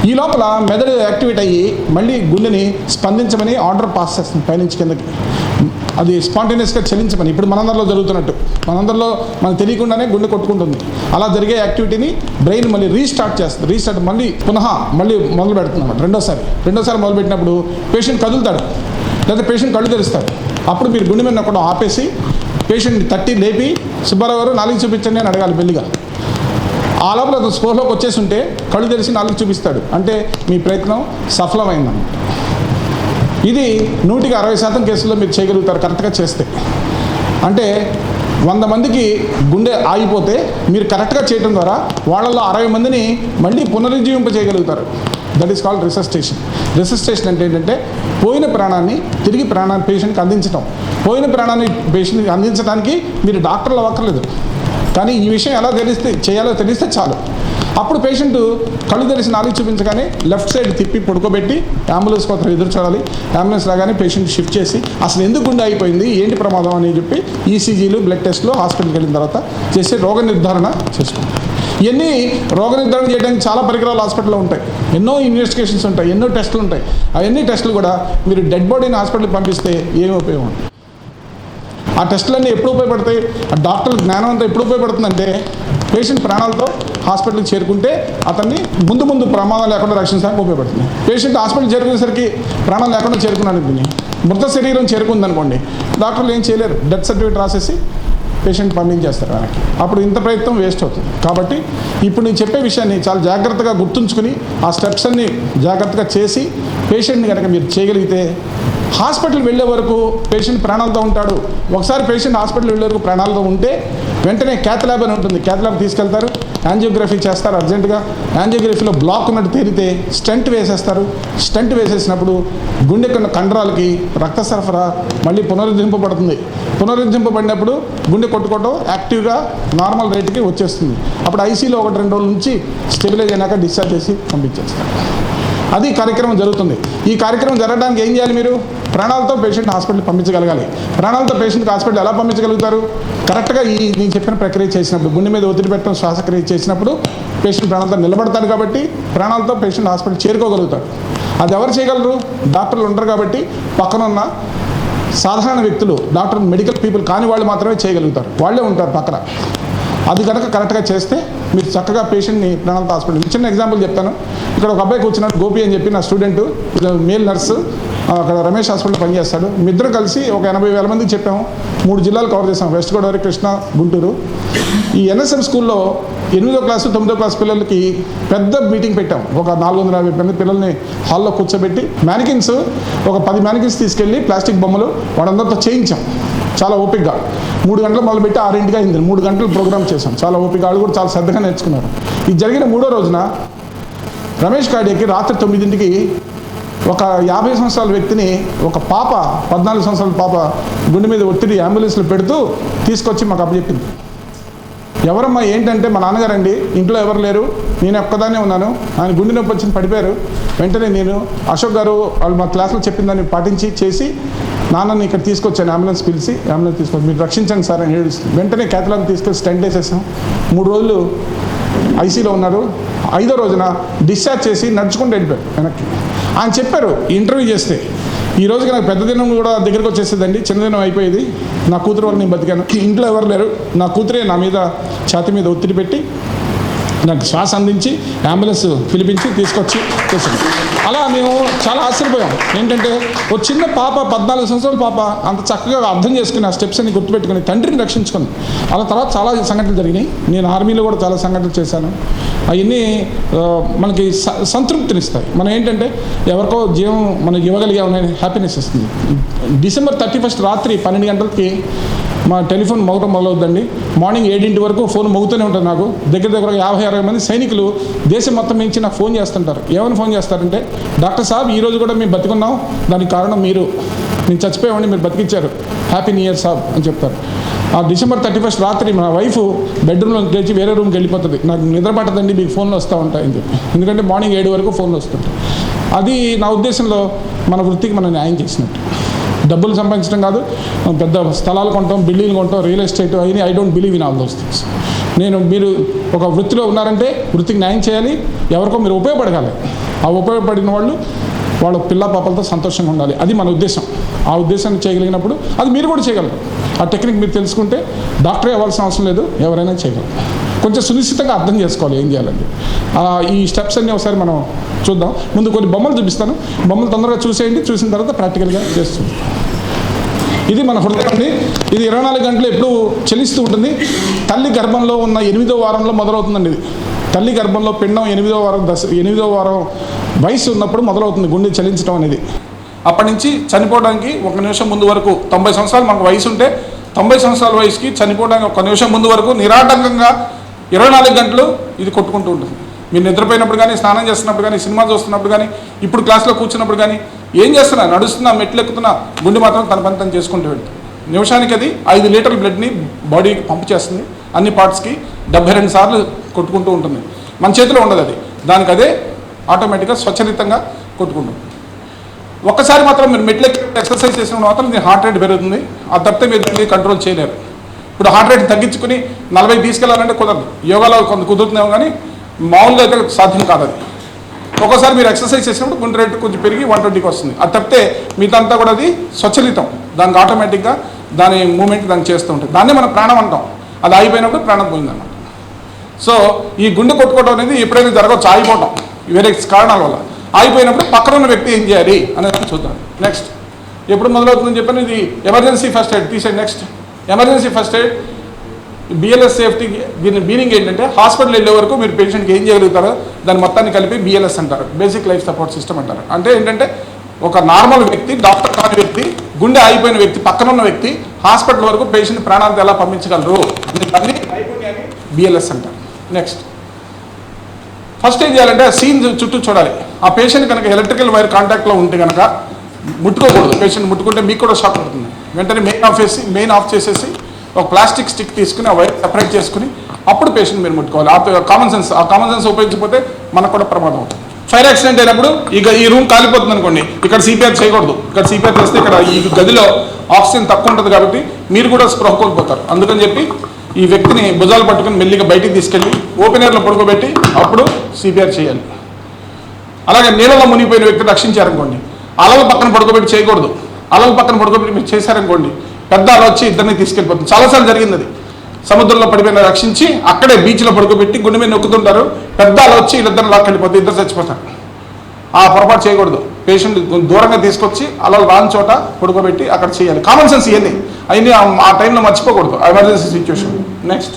ఈ లోపల మెదడు యాక్టివేట్ అయ్యి మళ్ళీ గుండెని స్పందించమని ఆర్డర్ పాస్ చేస్తుంది పైనుంచి కిందకి. అది స్పాంటేనియస్గా చలించమని ఇప్పుడు మనందరిలో జరుగుతున్నట్టు, మనందరిలో మనకు తెలియకుండానే గుండె కొట్టుకుంటుంది. అలా జరిగే యాక్టివిటీని బ్రెయిన్ మళ్ళీ రీస్టార్ట్ చేస్తుంది. రీస్టార్ట్ మళ్ళీ మొదలు పెడుతుంది అన్నమాట. రెండోసారి మొదలుపెట్టినప్పుడు పేషెంట్ కదులుతాడు, లేదా పేషెంట్ కళ్ళు తెరుస్తాడు. అప్పుడు మీరు గుండె మీద నొక్కడం ఆపేసి పేషెంట్ని తట్టి లేపి సుబ్బారావు గారు 4 చూపించండి అని అడగాలి మెల్లిగా. ఆ లోపల అతను స్పోర్లోకి వచ్చేసి ఉంటే కళ్ళు తెరిచి 4 చూపిస్తాడు, అంటే మీ ప్రయత్నం సఫలమైందన్నమాట. ఇది 100కి 60% కేసుల్లో మీరు చేయగలుగుతారు కరెక్ట్గా చేస్తే. అంటే 100 మందికి గుండె ఆగిపోతే మీరు కరెక్ట్గా చేయడం ద్వారా వాళ్ళల్లో 60 మందిని మళ్ళీ పునరుజ్జీవింప చేయగలుగుతారు. That is called resuscitation. Resuscitation అంటే ఏంటంటే పోయిన ప్రాణాన్ని తిరిగి పేషెంట్కి అందించడం. పోయిన ప్రాణాన్ని పేషెంట్కి అందించడానికి మీరు డాక్టర్లు అవ్వక్కర్లేదు, కానీ ఈ విషయం ఎలా చేయాలో తెలిస్తే చాలు. అప్పుడు పేషెంట్ కళ్ళు తెరిచి 4 చూపించగానే లెఫ్ట్ సైడ్ తిప్పి పడుకోబెట్టి అంబులెన్స్ కోసం ఎదురు చూడాలి. అంబులెన్స్ రాగానే పేషెంట్ షిఫ్ట్ చేసి అసలు ఎందుకు గుండె అయిపోయింది, ఏంటి ప్రమాదం అని చెప్పి ఈసీజీలు, బ్లడ్ టెస్ట్లు హాస్పిటల్కి వెళ్ళిన తర్వాత చేసి రోగ నిర్ధారణ చేసుకుంటాం. ఇవన్నీ రోగ నిర్ధారణ చేయడానికి చాలా పరికరాలు హాస్పిటల్లో ఉంటాయి, ఎన్నో ఇన్వెస్టిగేషన్స్ ఉంటాయి, ఎన్నో టెస్టులు ఉంటాయి. అవన్నీ టెస్టులు కూడా మీరు డెడ్ బాడీని హాస్పిటల్కి పంపిస్తే ఏమి ఉపయోగం? ఆ టెస్టులన్నీ ఎప్పుడు ఉపయోగపడతాయి? ఆ డాక్టర్ జ్ఞానం అంతా ఎప్పుడు ఉపయోగపడుతుందంటే పేషెంట్ ప్రాణాలతో హాస్పిటల్కి చేరుకుంటే అతన్ని ముందు ప్రమాదం లేకుండా రక్షించడానికి ఉపయోగపడుతుంది. పేషెంట్ హాస్పిటల్ చేరుకునేసరికి ప్రాణం లేకుండా చేరుకున్నాను దీన్ని మృత శరీరం చేరుకుందనుకోండి, డాక్టర్లు ఏం చేయలేరు, డెత్ సర్టిఫికేట్ రాసేసి పేషెంట్ పంపించేస్తారు వెనక్కి. అప్పుడు ఇంత ప్రయత్నం వేస్ట్ అవుతుంది. కాబట్టి ఇప్పుడు నేను చెప్పే విషయాన్ని చాలా జాగ్రత్తగా గుర్తుంచుకుని ఆ స్టెప్స్ అన్ని జాగ్రత్తగా చేసి పేషెంట్ని కనుక మీరు చేయగలిగితే హాస్పిటల్ వెళ్ళే వరకు పేషెంట్ ప్రాణాలతో ఉంటాడు. ఒకసారి పేషెంట్ హాస్పిటల్ వెళ్ళే వరకు ప్రాణాలతో ఉంటే వెంటనే క్యాత్ ల్యాబ్ అని ఉంటుంది, క్యాత్ ల్యాబ్ తీసుకెళ్తారు, యాంజియోగ్రఫీ చేస్తారు అర్జెంటుగా. యాంజియోగ్రఫీలో బ్లాక్ ఉన్నట్టు తేలితే స్టెంట్ వేసేస్తారు. స్టెంట్ వేసేసినప్పుడు గుండెకున్న కండరాలకి రక్త సరఫరా మళ్ళీ పునరుద్ధరింపబడుతుంది. పునరుద్ధరింపబడినప్పుడు గుండె కొట్టుకోవడం యాక్టివ్గా నార్మల్ రేటుకి వచ్చేస్తుంది. అప్పుడు ఐసీలో 1-2 రోజుల నుంచి స్టెబిలైజ్ అయినాక డిశ్చార్జ్ చేసి పంపించేస్తారు. అది కార్యక్రమం జరుగుతుంది. ఈ కార్యక్రమం జరగడానికి ఏం చేయాలి? మీరు ప్రాణాలతో పేషెంట్ హాస్పిటల్కి పంపించగలగాలి. ప్రాణాలతో పేషెంట్కి హాస్పిటల్ ఎలా పంపించగలుగుతారు? కరెక్ట్గా నేను చెప్పిన ప్రక్రియ చేసినప్పుడు, గుండె మీద ఒత్తిడి పెట్టడం, శ్వాసక్రియ చేసినప్పుడు పేషెంట్ ప్రాణాలతో నిలబడతాడు కాబట్టి ప్రాణాలతో పేషెంట్ హాస్పిటల్ చేరుకోగలుగుతాడు. అది ఎవరు చేయగలరు? డాక్టర్లు ఉంటారు కాబట్టి పక్కనున్న సాధారణ వ్యక్తులు, డాక్టర్ మెడికల్ పీపుల్ కాని వాళ్ళు మాత్రమే చేయగలుగుతారు, వాళ్ళే ఉంటారు పక్కన. అది కనుక కరెక్ట్గా చేస్తే మీరు చక్కగా పేషెంట్ని ప్రాణాలతో హాస్పిటల్. చిన్న ఎగ్జాంపుల్ చెప్తాను. ఇక్కడ ఒక అబ్బాయి కూర్చున్నాడు, గోపి అని చెప్పి నా స్టూడెంట్, మేల్ నర్సు, అక్కడ రమేష్ హాస్పిటల్ పనిచేస్తాడు. ఇద్దరు కలిసి ఒక 80,000 మందికి చెప్పాము. 3 జిల్లాలు కవర్ చేసాం, వెస్ట్ గోదావరి, కృష్ణా, గుంటూరు. ఈ ఎన్ఎస్ఎం స్కూల్లో 8వ క్లాసు 9వ క్లాసు పిల్లలకి పెద్ద మీటింగ్ పెట్టాం. ఒక 450 మంది పిల్లల్ని హాల్లో కూర్చోబెట్టి మ్యానికిన్స్, ఒక 10 మ్యానికిన్స్ తీసుకెళ్ళి ప్లాస్టిక్ బొమ్మలు వాళ్ళందరితో చేయించాం. చాలా ఓపికగా 3 గంటలు మొదలుపెట్టి 6 అయింది. 3 గంటలు ప్రోగ్రామ్ చేశాం. చాలా ఓపిక, వాళ్ళు కూడా చాలా శ్రద్ధగా నేర్చుకున్నారు. ఇది జరిగిన 3వ రోజున రమేష్ కాడికి రాత్రి 9ంటికి ఒక 50 సంవత్సరాల వ్యక్తిని, ఒక పాప 14 సంవత్సరాల పాప గుండె మీద ఒత్తిడి అంబులెన్స్లో పెడుతూ తీసుకొచ్చి మాకు అప్పచెప్పింది. ఎవరమ్మా ఏంటంటే, మా నాన్నగారండి, ఇంట్లో ఎవరు లేరు, నేను ఒక్కదాన్నే ఉన్నాను, ఆయన గుండె నొప్పి వచ్చింది పడిపోయారు. వెంటనే నేను అశోక్ గారు వాళ్ళు మా క్లాస్లో చెప్పిన దాన్ని పాటించి చేసి నాన్నని ఇక్కడ తీసుకొచ్చాను, అంబులెన్స్ పిలిచి అంబులెన్స్ తీసుకొచ్చి మీరు రక్షించండి సార్ అని ఏడుస్తుంది. వెంటనే క్యాథలాబ్ తీసుకొచ్చి స్టెంట్ వేసేసాం. 3 రోజులు ఐసీలో ఉన్నారు. 5వ రోజున డిశ్చార్జ్ చేసి నడుచుకుంటూ వెళ్ళిపోయారు వెనక్కి. ఆయన చెప్పారు ఇంటర్వ్యూ చేస్తే, ఈ రోజుకి నాకు పెద్ద దినం కూడా దగ్గరికి వచ్చేసేదండి, చిన్నదినం అయిపోయేది, నా కూతురు వల్ల నేను బతికాను, ఇంట్లో ఎవరు లేరు, నా కూతురే నా మీద ఛాతీ మీద ఒత్తిడి పెట్టి నాకు శ్వాస అందించి అంబులెన్స్ పిలిపించి తీసుకొచ్చి చేశాను. అలా మేము చాలా ఆశ్చర్యపోయాం. ఏంటంటే ఒక చిన్న పాప 14 సంవత్సరాల పాప అంత చక్కగా అర్థం చేసుకుని ఆ స్టెప్స్ అన్ని గుర్తుపెట్టుకుని తండ్రిని రక్షించుకుంది. అలా తర్వాత చాలా సంఘటనలు జరిగినాయి. నేను ఆర్మీలో కూడా చాలా సంఘటనలు చేశాను. అవన్నీ మనకి సంతృప్తినిస్తాయి. మనం ఏంటంటే ఎవరికో జీవం మనకి ఇవ్వగలిగామనే హ్యాపీనెస్ ఇస్తుంది. డిసెంబర్ 31 రాత్రి 12 గంటలకి మా టెలిఫోన్ మోగటం మొదలవుతుందండి. మార్నింగ్ 7 వరకు ఫోన్ మోగుతూనే ఉంటుంది. నాకు దగ్గర 50-60 మంది సైనికులు దేశం మొత్తం నుంచి నాకు ఫోన్ చేస్తుంటారు. ఏమని ఫోన్ చేస్తారంటే, డాక్టర్ సాబ్ ఈరోజు కూడా మేము బతికున్నాం, దానికి కారణం మీరు, నేను చచ్చిపోయామండి, మీరు బతికిచ్చారు, హ్యాపీ న్యూ ఇయర్ సాబ్ అని చెప్తారు. ఆ డిసెంబర్ 31 రాత్రి మా వైఫ్ బెడ్రూమ్లో లేచి వేరే రూమ్కి వెళ్ళిపోతుంది. నాకు నిద్ర పట్టదండి, మీకు ఫోన్లు వస్తూ ఉంటాయని చెప్పి. ఎందుకంటే మార్నింగ్ 7 వరకు ఫోన్లు వస్తుంటాయి. అది నా ఉద్దేశంలో మన వృత్తికి మనం న్యాయం చేసినట్టు. డబ్బులు సంపాదించడం కాదు, పెద్ద స్థలాలు కొంటాం, బిల్డింగ్లు కొంటాం, రియల్ ఎస్టేట్ అయినా I don't believe in all those things. మీరు ఒక వృత్తిలో ఉన్నారంటే వృత్తికి న్యాయం చేయాలి, ఎవరికో మీరు ఉపయోగపడగాలి. ఆ ఉపయోగపడిన వాళ్ళ పిల్ల పాపలతో సంతోషంగా ఉండాలి. అది మన ఉద్దేశం. ఆ ఉద్దేశాన్ని చేయగలిగినప్పుడు అది మీరు కూడా చేయగలరు. ఆ టెక్నిక్ మీరు తెలుసుకుంటే డాక్టరే అవ్వాల్సిన అవసరం లేదు, ఎవరైనా చేయగలరు. కొంచెం సునిశ్చితంగా అర్థం చేసుకోవాలి ఏం చేయాలండి. ఈ స్టెప్స్ అన్నీ ఒకసారి మనం చూద్దాం. ముందు కొన్ని బొమ్మలు చూపిస్తాను, బొమ్మలు తొందరగా చూసేయండి, చూసిన తర్వాత ప్రాక్టికల్గా చేస్తుంది. ఇది మన హృదయం అండి. ఇది 24 గంటలు ఎప్పుడు చలిస్తూ ఉంటుంది. తల్లి గర్భంలో ఉన్న 8వ వారంలో మొదలవుతుందండి. ఇది తల్లి గర్భంలో పిండం 8వ వారం వయసు ఉన్నప్పుడు మొదలవుతుంది గుండె చలించడం అనేది. అప్పటి నుంచి చనిపోవడానికి 1 నిమిషం ముందు వరకు, 90 సంవత్సరాలు మనకు వయసు ఉంటే 90 సంవత్సరాల వయసుకి చనిపోవడానికి 1 నిమిషం ముందు వరకు నిరాటంకంగా 24 గంటలు ఇది కొట్టుకుంటూ ఉంటుంది. మీరు నిద్రపోయినప్పుడు కానీ, స్నానం చేస్తున్నప్పుడు కానీ, సినిమా చూస్తున్నప్పుడు కానీ, ఇప్పుడు క్లాస్లో కూర్చున్నప్పుడు కానీ, ఏం చేస్తున్నా, నడుస్తున్నా, మెట్లు ఎక్కుతున్నా, గుండె మాత్రం తన పని తను చేసుకుంటూ వెళ్తుంది. నిమిషానికి అది 5 లీటర్ల బ్లడ్ని బాడీకి పంప్ చేస్తుంది. అన్ని పార్ట్స్కి 72 సార్లు కొట్టుకుంటూ ఉంటుంది. మన చేతిలో ఉండదు అది, దానికి అదే ఆటోమేటిక్గా స్వచ్ఛరితంగా కొట్టుకుంటుంది. ఒక్కసారి మాత్రం మీరు మెట్లు ఎక్సర్సైజ్ చేసినప్పుడు మాత్రం మీ హార్ట్ రేట్ పెరుగుతుంది. ఆ తప్పితే మీరు కంట్రోల్ చేయలేరు. ఇప్పుడు హార్ట్ రేట్ తగ్గించుకుని 40 తీసుకెళ్ళాలంటే కుదరదు. యోగాలో కొంత కుదురుతున్నాం కానీ మామూలుగా అయితే సాధ్యం కాదు అది. ఒక్కోసారి మీరు ఎక్సర్సైజ్ చేసినప్పుడు గుండె రేటు కొంచెం పెరిగి 120కి వస్తుంది. అది తప్పితే మిగతా కూడా అది స్వచ్ఛలితం, దానికి ఆటోమేటిక్గా దాని మూమెంట్ దాన్ని చేస్తూ ఉంటుంది. దాన్నే మనం ప్రాణం అంటాం. అది ఆగిపోయినప్పుడు ప్రాణం పోయిందన్నమాట. సో ఈ గుండె కొట్టుకోవడం అనేది ఎప్పుడైనా జరగవచ్చు, ఆగిపోవటం వేరే కారణాల వల్ల. ఆగిపోయినప్పుడు పక్కన ఉన్న వ్యక్తి ఏం చేయాలి అనేది చూద్దాం. నెక్స్ట్ ఎప్పుడు మొదలవుతుందని చెప్పాను, ఇది ఎమర్జెన్సీ ఫస్ట్ ఎయిడ్ తీసేయండి. Next emergency first aid BLS safety. దీని మీనింగ్ ఏంటంటే హాస్పిటల్ వెళ్ళే వరకు మీరు పేషెంట్కి ఏం చేయగలుగుతారో దాని మొత్తాన్ని కలిపి బిఎల్ఎస్ అంటారు, బేసిక్ లైఫ్ సపోర్ట్ సిస్టమ్ అంటారు. అంటే ఏంటంటే ఒక నార్మల్ వ్యక్తి, డాక్టర్ కాని వ్యక్తి, గుండె ఆగిపోయిన వ్యక్తి, పక్కన ఉన్న వ్యక్తి హాస్పిటల్ వరకు పేషెంట్ ప్రాణాలతో ఎలా పంపించగలరు అన్ని బిఎల్ఎస్ అంటారు. నెక్స్ట్ ఫస్ట్ ఏం చేయాలంటే ఆ సీన్ చుట్టూ చూడాలి. ఆ పేషెంట్ కనుక ఎలక్ట్రికల్ వైర్ కాంటాక్ట్లో ఉంటే కనుక ముట్టుకోకూడదు. పేషెంట్ ముట్టుకుంటే మీకు కూడా షాక్ పడుతుంది. వెంటనే మెయిన్ ఆఫ్ చేసేసి ఒక ప్లాస్టిక్ స్టిక్ తీసుకుని ఆ వైర్ సెపరేట్ చేసుకుని అప్పుడు పేషెంట్ మీరు ముట్టుకోవాలి. ఆ కామన్ సెన్స్ ఉపయోగించకపోతే మనకు కూడా ప్రమాదం అవుతుంది. ఫైర్ యాక్సిడెంట్ అయినప్పుడు ఈ రూమ్ కాలిపోతుంది అనుకోండి, ఇక్కడ సిపిఆర్ చేయకూడదు. ఇక్కడ సిపిఆర్ చేస్తే ఇక్కడ ఈ గదిలో ఆక్సిజన్ తక్కువ ఉంటుంది కాబట్టి మీరు కూడా స్పృహ కోల్పోతారు. అందుకని చెప్పి ఈ వ్యక్తిని భుజాలు పట్టుకుని మెల్లిగా బయటికి తీసుకెళ్ళి ఓపెన్ ఎయిర్లో పడుకోబెట్టి అప్పుడు సిపిఆర్ చేయాలి. అలాగే నీళ్ళలో మునిగిపోయిన వ్యక్తిని రక్షించారనుకోండి, అలల పక్కన పడుకోబెట్టి చేయకూడదు. అలల పక్కన పడుకోబెట్టి మీరు చేశారనుకోండి, పెద్ద అల వచ్చి ఇద్దరిని తీసుకెళ్ళిపోతుంది. చాలాసార్లు జరిగింది అది. సముద్రంలో పడిపోయిన రక్షించి అక్కడే బీచ్లో పడుకోబెట్టి గుండె మీద నొక్కుతుంటారు, పెద్ద అల వచ్చి వీళ్ళిద్దరిని లాక్కెళ్ళిపోతుంది, ఇద్దరు చచ్చిపోతారు. ఆ పొరపాటు చేయకూడదు. పేషెంట్ దూరంగా తీసుకొచ్చి అలలు రాని చోట పడుకోబెట్టి అక్కడ చేయాలి. కామన్ సెన్స్ ఇవన్నీ ఆ టైంలో మర్చిపోకూడదు emergency situation. Next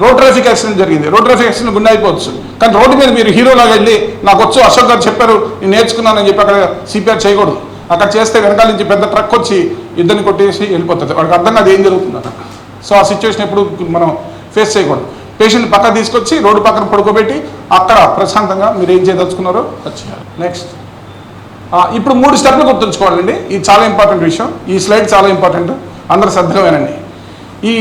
road traffic accident జరిగింది. రోడ్ ట్రాఫిక్ యాక్సిడెంట్ గుండె అయిపోవచ్చు. కానీ రోడ్డు మీద మీరు హీరోలాగా వెళ్ళి నాకు వచ్చు, అశోక్ గారు చెప్పారు, నేను నేర్చుకున్నానని చెప్పి అక్కడ సిపిఆర్ చేయకూడదు. అక్కడ చేస్తే వెనకాల నుంచి పెద్ద ట్రక్ వచ్చి ఇద్దరిని కొట్టేసి వెళ్ళిపోతుంది. వాడికి అర్థం కాదు ఏం జరుగుతుంది అక్కడ. సో ఆ సిచ్యువేషన్ ఎప్పుడు మనం ఫేస్ చేయకూడదు. పేషెంట్ పక్కన తీసుకొచ్చి రోడ్డు పక్కన పడుకోబెట్టి అక్కడ ప్రశాంతంగా మీరు ఏం చేయదలుచుకున్నారో అది చేయాలి. నెక్స్ట్ ఇప్పుడు 3 స్టెప్లు గుర్తుంచుకోవాలండి. ఇది చాలా ఇంపార్టెంట్ విషయం. ఈ స్లైడ్ చాలా ఇంపార్టెంట్, అందరూ శ్రద్ధగానండి. ఈ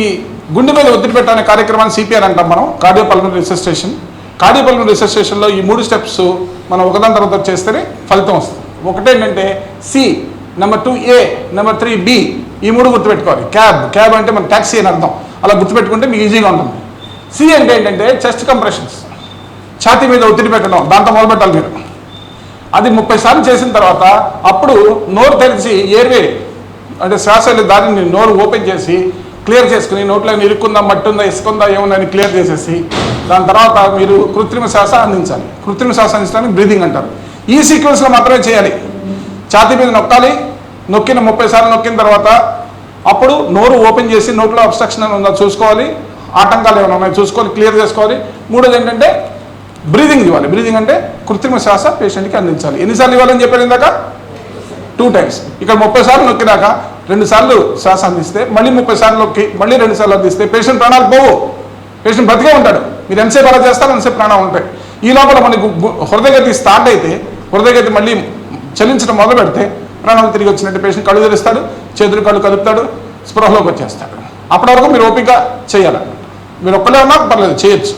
గుండె మీద ఒత్తిడి పెట్టాలనే కార్యక్రమాన్ని సిపిఆర్ అంటాం మనం, కార్డియోపల్మనరీ రిసస్టేషన్. కార్డియోపల్మనరీ రిసస్టేషన్లో ఈ 3 స్టెప్స్ మనం ఒకదాని తర్వాత చేస్తేనే ఫలితం వస్తుంది. ఒకటేంటంటే సి, నెంబర్ 2 ఏ, నెంబర్ 3 బి. ఈ 3 గుర్తుపెట్టుకోవాలి. క్యాబ్ అంటే మన ట్యాక్సీ అని అర్థం. అలా గుర్తుపెట్టుకుంటే మీకు ఈజీగా ఉంటుంది. సి అంటే ఏంటంటే చెస్ట్ కంప్రెషన్స్, ఛాతీ మీద ఒత్తిడి పెట్టడం, దాంతో మొదలుపెట్టాలి మీరు. అది 30 సార్లు చేసిన తర్వాత అప్పుడు నోరు తెరిచి ఎయిర్వే అంటే శ్వాస దారిని నోరు ఓపెన్ చేసి క్లియర్ చేసుకుని నోట్లో ఇరుక్కుందా, మట్టి ఉందా, ఇసుకుందా, ఏముందని క్లియర్ చేసేసి దాని తర్వాత మీరు కృత్రిమ శ్వాస అందించాలి. కృత్రిమ శ్వాస అందించడానికి బ్రీదింగ్ అంటారు. ఈ సీక్వెన్స్లో మాత్రమే చేయాలి. ఛాతీ మీద నొక్కాలి. 30 సార్లు నొక్కిన తర్వాత అప్పుడు నోరు ఓపెన్ చేసి నోట్లో అబ్స్ట్రక్షన్ ఉందా చూసుకోవాలి, ఆటంకాలు ఏమైనా ఉన్నాయి చూసుకోవాలి, క్లియర్ చేసుకోవాలి. మూడోది ఏంటంటే బ్రీదింగ్ ఇవ్వాలి. బ్రీదింగ్ అంటే కృత్రిమ శ్వాస పేషెంట్కి అందించాలి. ఎన్నిసార్లు ఇవ్వాలని చెప్పారు ఇందాక? 2 టైమ్స్. ఇక్కడ 30 సార్లు నొక్కినాక 2 సార్లు శ్వాస అందిస్తే మళ్ళీ 30 సార్లు నొక్కి మళ్ళీ 2 సార్లు అందిస్తే పేషెంట్ ప్రాణాలు పోవు. పేషెంట్ బతికే ఉంటాడు. మీరు ఎంతసేపు అలా చేస్తారో అంతసేపు ప్రాణాలు ఉంటాయి. ఈ లోపల మనకు హృదయగతి స్టార్ట్ అయితే, హృదయగతి మళ్ళీ చలించడం మొదలు పెడితే ప్రాణాలు తిరిగి వచ్చినట్టు పేషెంట్ కళ్ళు తెరుస్తాడు, చేతులు కళ్ళు కలుపుతాడు, స్పృహలోకి వచ్చేస్తాడు. అప్పటి వరకు మీరు ఓపిక చేయాలి. మీరు ఒక్కలే ఉన్నా పర్లేదు, చేయొచ్చు.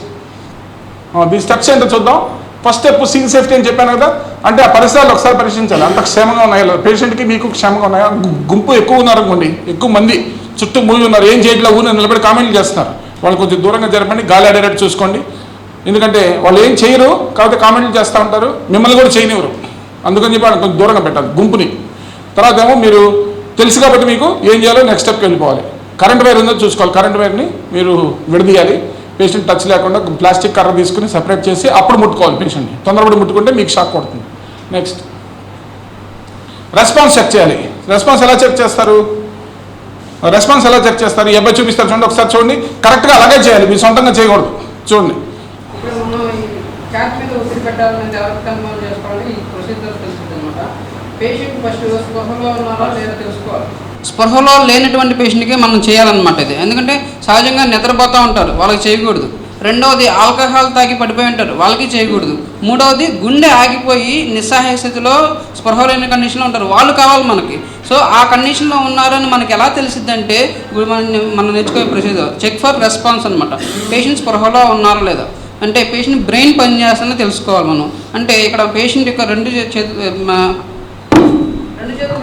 ఈ స్టెప్స్ ఏంటో చూద్దాం. ఫస్ట్ స్టెప్ సీన్ సేఫ్టీ అని చెప్పాను కదా, అంటే ఆ పరిసరాలు ఒకసారి పరీక్షించాలి. అంత క్షేమంగా ఉన్నాయో పేషెంట్కి మీకు క్షేమంగా ఉన్నాయా. గుంపు ఎక్కువ ఉన్నారు అనుకోండి, ఎక్కువ మంది చుట్టూ మూవి ఉన్నారు, ఏం చేయట్లా ఊరిని నిలబడి కామెంట్లు చేస్తున్నారు. వాళ్ళు కొంచెం దూరంగా జరపండి, గాలి ఆడేటట్టు చూసుకోండి. ఎందుకంటే వాళ్ళు ఏం చేయరు, కాకపోతే కామెంట్లు చేస్తూ ఉంటారు, మిమ్మల్ని కూడా చేయనివ్వరు. అందుకని చెప్పి వాళ్ళని కొంచెం దూరంగా పెట్టాలి గుంపుని. తర్వాత ఏమో మీరు తెలుసు కాబట్టి మీకు ఏం చేయాలో నెక్స్ట్ స్టెప్కి వెళ్ళిపోవాలి. కరెంట్ వైర్ ఉందో చూసుకోవాలి. కరెంట్ వైర్ని మీరు విడదీయాలి. పేషెంట్ టచ్ లేకుండా ప్లాస్టిక్ కర్ర తీసుకుని సెపరేట్ చేసి అప్పుడు ముట్టుకోవాలి పేషెంట్ని. తొందరపడి ముట్టుకుంటే మీకు షాక్ కొడుతుంది. నెక్స్ట్ రెస్పాన్స్ చెక్ చేయాలి. రెస్పాన్స్ ఎలా చెక్ చేస్తారు? ఈ అబ్బాయి చూపిస్తారు చూడండి, ఒకసారి చూడండి. కరెక్ట్గా అలాగే చేయాలి, మీ సొంతంగా చేయకూడదు. చూడండి. స్పృహలో లేనటువంటి పేషెంట్కి మనం చేయాలన్నమాట ఇది. ఎందుకంటే సహజంగా నిద్రపోతూ ఉంటారు, వాళ్ళకి చేయకూడదు. రెండవది ఆల్కహాల్ తాగి పడిపోయి ఉంటారు, వాళ్ళకి చేయకూడదు. మూడవది గుండె ఆగిపోయి నిస్సహాయ స్థితిలో స్పృహ లేని కండిషన్లో ఉంటారు, వాళ్ళు కావాలి మనకి. సో ఆ కండిషన్లో ఉన్నారని మనకి ఎలా తెలిసిద్దంటే మనం నేర్చుకునే ప్రొసీజర్ చెక్ ఫర్ రెస్పాన్స్ అనమాట. పేషెంట్ స్పృహలో ఉన్నారో లేదా అంటే పేషెంట్ బ్రెయిన్ పనిచేస్తుందని తెలుసుకోవాలి మనం. అంటే ఇక్కడ పేషెంట్ యొక్క రెండు చేతులు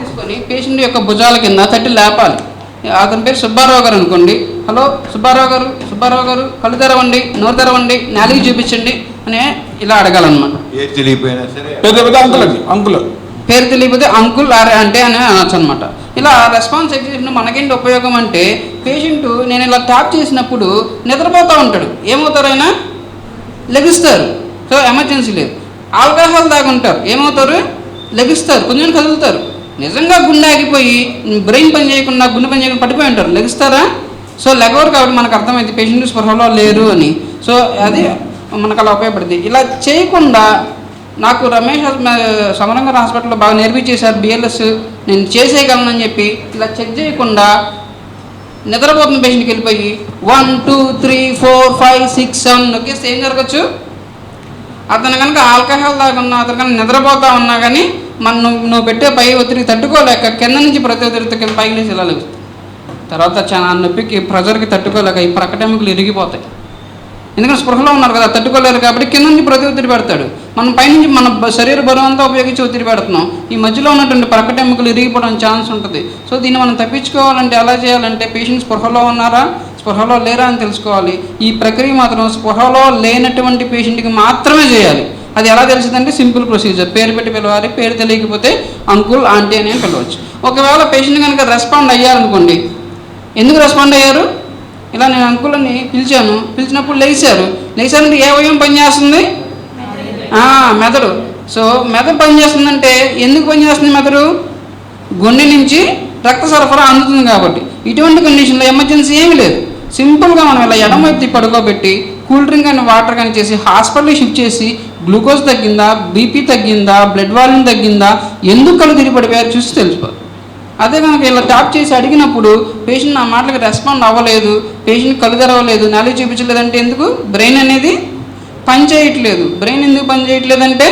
తీసుకొని పేషెంట్ యొక్క భుజాల కింద తట్టి లేపాలి. అతని పేరు సుబ్బారావు గారు అనుకోండి. హలో సుబ్బారావు గారు కళ్ళు తెరవండి, నోరు తెరవండి, నాలుగు చూపించండి అని ఇలా అడగాలన్నమాట. పేరు తెలియకపోతే అంకుల్ అంటే అని అనొచ్చు అనమాట. ఇలా రెస్పాన్స్ ఎగ్జిబిషన్ మనకేంటి ఉపయోగం అంటే పేషెంట్ నేను ఇలా ట్యాప్ చేసినప్పుడు నిద్రపోతూ ఉంటాడు, ఏమవుతారైనా లెగిస్తారు. సో ఎమర్జెన్సీ లేదు. ఆల్కహాల్ తాగుంటారు, ఏమవుతారు లెగిస్తారు, కొంచెం కదులుతారు. నిజంగా గుండె ఆగిపోయి బ్రెయిన్ పని చేయకుండా గుండె పని చేయకుండా పడిపోయి ఉంటారు, లెగిస్తారా? సో లెగవరు కాబట్టి మనకు అర్థమైంది పేషెంట్ స్పృహలో లేరు అని. సో అది మనకు అలా ఉపయోగపడుతుంది. ఇలా చేయకుండా నాకు రమేష్ సమరం గారి హాస్పిటల్లో బాగా నేర్పించేశారు బిఎల్ఎస్, నేను చేసేయగలనని చెప్పి ఇలా చెక్ చేయకుండా నిద్రపోతున్న పేషెంట్కి వెళ్ళిపోయి 1 2 3 4 5 6 7 నొక్కేస్తే ఏం జరగచ్చు? అతను కనుక ఆల్కహాల్ తాగున్నా, అతను కనుక నిద్రపోతా ఉన్నా కానీ నువ్వు పెట్టే పై ఒత్తిడికి తట్టుకోలేక కింద నుంచి ప్రతి ఒత్తిడితో కింద పైకి లేచి ఇలా లేవు. తర్వాత చాలా నొప్పికి ప్రెజర్కి తట్టుకోలేక ఈ ప్రకటెముకలు ఇరిగిపోతాయి. ఎందుకంటే స్పృహలో ఉన్నారు కదా, తట్టుకోలేరు కాబట్టి కింద నుంచి ప్రతి ఒత్తిడి పెడతాడు. మనం పైనుంచి మన శరీర బరువు అంతా ఉపయోగించి ఒత్తిడి పెడుతున్నాం. ఈ మధ్యలో ఉన్నటువంటి ప్రకటెముకలు ఇరిగిపోవడం ఛాన్స్ ఉంటుంది. సో దీన్ని మనం తప్పించుకోవాలంటే ఎలా చేయాలంటే పేషెంట్ స్పృహలో ఉన్నారా, స్పృహలో లేరా అని తెలుసుకోవాలి. ఈ ప్రక్రియ మాత్రం స్పృహలో లేనటువంటి పేషెంట్కి మాత్రమే చేయాలి. అది ఎలా తెలిసిందంటే సింపుల్ ప్రొసీజర్. పేరు పెట్టి పిలవాలి, పేరు తెలియకపోతే అంకుల్ ఆంటీ అని పిలవచ్చు. ఒకవేళ పేషెంట్ కనుక రెస్పాండ్ అయ్యారనుకోండి, ఎందుకు రెస్పాండ్ అయ్యారు? ఇలా నేను అంకుల్ అని పిలిచినప్పుడు లేచారంటే ఏ అవయవం పనిచేస్తుంది? మెదడు. సో మెదడు పనిచేస్తుందంటే ఎందుకు పనిచేస్తుంది మెదడు? గుండె నుంచి రక్త సరఫరా అందుతుంది కాబట్టి. ఇటువంటి కండిషన్లో ఎమర్జెన్సీ ఏమీ లేదు. సింపుల్గా మనం ఇలా ఎడమవైపు పడుకోబెట్టి కూల్ డ్రింక్ అని వాటర్ కానీ చేసి హాస్పిటల్కి షిఫ్ట్ చేసి గ్లూకోజ్ తగ్గిందా, బీపీ తగ్గిందా, బ్లడ్ వాల్యూమ్ తగ్గిందా, ఎందుకు కళ్ళు తిరిగి పడిపోయారు చూసి తెలుసుకోవాలి. అదే కనుక ఇలా ట్యాప్ చేసి అడిగినప్పుడు పేషెంట్ నా మాటలకు రెస్పాండ్ అవ్వలేదు, పేషెంట్ కళ్ళు తెరవలేదు, నాలుగు చూపించలేదంటే ఎందుకు? బ్రెయిన్ అనేది పని చేయట్లేదు. బ్రెయిన్ ఎందుకు పని చేయట్లేదంటే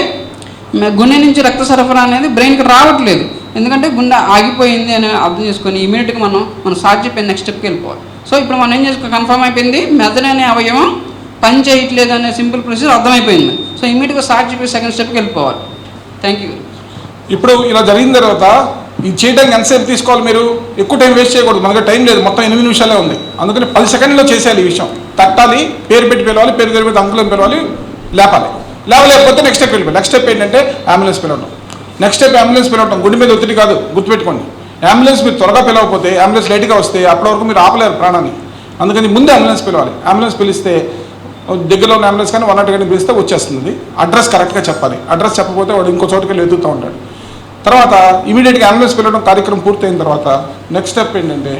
గుండె నుంచి రక్త సరఫరా అనేది బ్రెయిన్కి రావట్లేదు. ఎందుకంటే గుండె ఆగిపోయింది అని అర్థం చేసుకొని ఇమీడియట్గా మనం సార్ చెప్పే నెక్స్ట్ స్టెప్కి వెళ్ళిపోవాలి. సో ఇప్పుడు మనం ఏం చేసుకో కన్ఫర్మ్ అయిపోయింది, మెదడు అనే అవయవం పని చేయట్లేదు అనే సింపుల్ ప్రొసీజర్ అర్థమైపోయింది. సో ఇమీడియట్గా సార్ చెప్పే సెకండ్ స్టెప్కి వెళ్ళిపోవాలి. Thank you. ఇప్పుడు ఇలా జరిగిన తర్వాత ఇది చేయడానికి ఎంతసేపు తీసుకోవాలి? మీరు ఎక్కువ టైం వేస్ట్ చేయకూడదు, మనకు టైం లేదు, మొత్తం 8 నిమిషాలే ఉంది. అందుకని 10 సెకండ్లో చేసేయాలి ఈ విషయం. తట్టాలి, పేరు పెట్టి పిలవాలి, పేరు తెలియదు అంకులను పిలవాలి, లేవలేకపోతే నెక్స్ట్ స్టెప్ వెళ్ళిపోయి. నెక్స్ట్ స్టెప్ ఏంటంటే అంబులెన్స్ పిలవడం. నెక్స్ట్ స్టెప్ అంబులెన్స్ పిలవడం. గుండె మీద ఒత్తిడి కాదు, గుర్తుపెట్టుకోండి. అంబులెన్స్ మీరు త్వరగా పిలవకపోతే, అంబులెన్స్ లేట్గా వస్తే అప్పటి వరకు మీరు ఆపలేరు ప్రాణాన్ని. అందుకని ముందే అంబులెన్స్ పిలవాలి. అంబులెన్స్ పిలిస్తే దగ్గరలో ఉన్న అంబులెన్స్ కానీ 108 కానీ పిలిస్తే వచ్చేస్తుంది. అడ్రస్ కరెక్ట్గా చెప్పాలి. అడ్రస్ చెప్పకపోతే వాడు ఇంకో చోటుకి వెళ్ళి వెతుకుతూ ఉంటాడు. తర్వాత ఇమీడియట్గా అంబులెన్స్ పిలవడం కార్యక్రమం పూర్తయిన తర్వాత నెక్స్ట్ స్టెప్ ఏంటంటే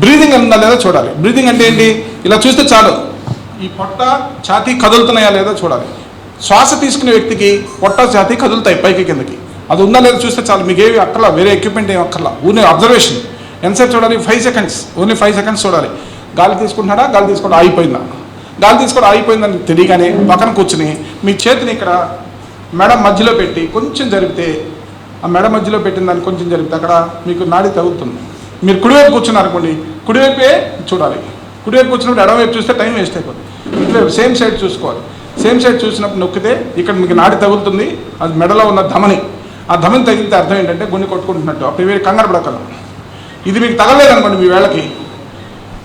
బ్రీదింగ్ ఉందా లేదా చూడాలి. బ్రీదింగ్ అంటే ఏంటి? ఇలా చూస్తే చాలు, ఈ పొట్ట ఛాతీ కదులుతున్నాయా లేదా చూడాలి. శ్వాస తీసుకునే వ్యక్తికి పొట్ట ఛాతీ కదులుతాయి పైకి కిందకి. అది ఉందా లేదా చూస్తే చాలు, మీకు ఏమి అక్కర్లా, వేరే ఎక్విప్మెంట్ ఏమి అక్కర్లా, ఊనే అబ్జర్వేషన్. ఎంతసేపు చూడాలి? 5 సెకండ్స్, ఓన్లీ 5 సెకండ్స్ చూడాలి. గాలి తీసుకుంటున్నాడా, గాలి తీసుకోవడం ఆగిపోయిందా, గాలి తీసుకోవడం ఆగిపోయిందని తెలియగానే పక్కన కూర్చుని మీ చేతిని ఇక్కడ మెడ మధ్యలో పెట్టి కొంచెం జరిపితే, ఆ మెడ మధ్యలో పెట్టిన దాన్ని కొంచెం జరిపితే అక్కడ మీకు నాడి తగులుతుంది. మీరు కుడివైపు కూర్చున్నారు అనుకోండి, కుడివైపే చూడాలి. కుడివైపు కూర్చున్నప్పుడు ఎడమవైపు చూస్తే టైం వేస్ట్ అయిపోతుంది. ఇటువైపు సేమ్ సైడ్ చూసుకోవాలి. సేమ్ సైడ్ చూసినప్పుడు నొక్కితే ఇక్కడ మీకు నాడి తగులుతుంది. అది మెడలో ఉన్న ధమని, ఆ ధమని తగిలితే అర్థం ఏంటంటే గుండె కొట్టుకుంటున్నట్టు. అప్పుడు వేరే కంగారు పడకలం. ఇది మీకు తగలేదనుకోండి, మీ వేళకి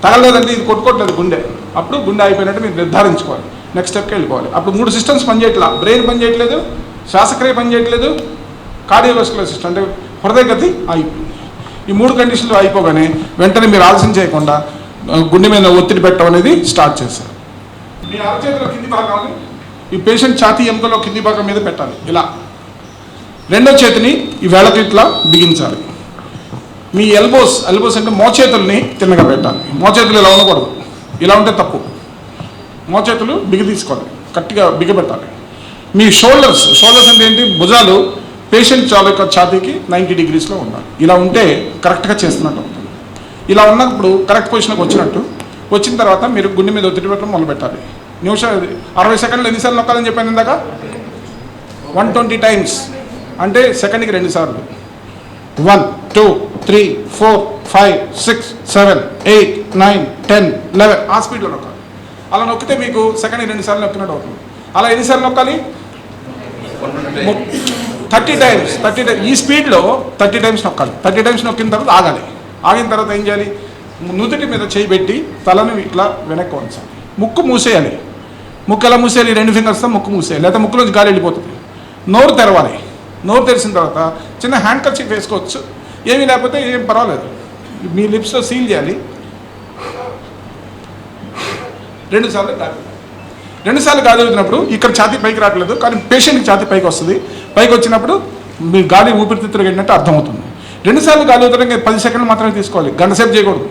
తగలేదంటే ఇది కొట్టుకోవట్లేదు గుండె, అప్పుడు గుండె అయిపోయినట్టు మీరు నిర్ధారించుకోవాలి. నెక్స్ట్ స్టెప్కి వెళ్ళిపోవాలి. అప్పుడు 3 సిస్టమ్స్ పనిచేయట్లా, బ్రెయిన్ పనిచేయట్లేదు, శ్వాసక్రియ పనిచేయట్లేదు, కార్డియోవాస్కులర్ సిస్టమ్ అంటే హృదయ గతి అయిపోయింది. ఈ 3 కండిషన్లు అయిపోగానే వెంటనే మీరు ఆలస్యం చేయకుండా గుండె మీద ఒత్తిడి పెట్టడం అనేది స్టార్ట్ చేశారు. మీ అరచేతిలో కింది భాగాన్ని ఈ పేషెంట్ ఛాతీ ఎముకలో కింది భాగం మీద పెట్టాలి. ఇలా రెండో చేతిని ఈ వేళకి ఇట్లా బిగించాలి. మీ ఎల్బోస్ అంటే మోచేతుల్ని తిన్నగా పెట్టాలి. మోచేతులు ఇలా ఉండకూడదు, ఇలా ఉంటే తప్పు. మోచేతులు బిగి తీసుకోవాలి, గట్టిగా బిగబెట్టాలి. మీ షోల్డర్స్ అంటే ఏంటి? భుజాలు పేషెంట్ ఛాతీకి 90 డిగ్రీస్లో ఉండాలి. ఇలా ఉంటే కరెక్ట్గా చేస్తున్నట్టు ఉంటుంది. ఇలా ఉన్నప్పుడు కరెక్ట్ పొజిషన్కి వచ్చిన తర్వాత మీరు గుండె మీద ఒత్తిడి పెట్టడం మొదలు పెట్టాలి. 60 సెకండ్లు ఎన్నిసార్లు నొక్కాలని చెప్పాను ఇందాక? 120 టైమ్స్, అంటే సెకండ్కి 2 సార్లు. 1 2 3 4 5 6 7 8 9 10 11 ఆ స్పీడ్లో నొక్కాలి. అలా నొక్కితే మీకు సెకండ్కి 2 సార్లు నొక్కినట్టు అవుతుంది. అలా ఎన్నిసార్లు నొక్కాలి? 30 టైమ్స్. ఈ స్పీడ్లో 30 టైమ్స్ నొక్కాలి. 30 టైమ్స్ నొక్కిన తర్వాత ఆగాలి. ఆగిన తర్వాత ఏం చేయాలి? నుదుటి మీద చేయి పెట్టి తలను ఇట్లా వెనక్కి వంచాలి. ముక్కు మూసేయాలి. ముక్కు ఎలా మూసేయాలి? 2 ఫింగర్స్తో ముక్కు మూసేయాలి, లేకపోతే ముక్కులోంచి గాలి వెళ్ళిపోతుంది. నోరు తెరవాలి. నోరు తెరిచిన తర్వాత చిన్న హ్యాండ్ కర్చీఫ్ వేసుకోవచ్చు, ఏమీ లేకపోతే ఏం పర్వాలేదు. మీ లిప్స్లో సీల్ చేయాలి. 2 సార్లు గాలి. 2 సార్లు గాలి వదిలినప్పుడు ఇక్కడ ఛాతీ పైకి రావట్లేదు, కానీ పేషెంట్కి ఛాతీ పైకి వస్తుంది. పైకి వచ్చినప్పుడు మీ గాలి ఊపిరితిత్తులు వెళ్ళినట్టు అర్థమవుతుంది. 2 సార్లు గాలి వదలడానికి 10 సెకండ్లు మాత్రమే తీసుకోవాలి, గంట సేపు చేయకూడదు.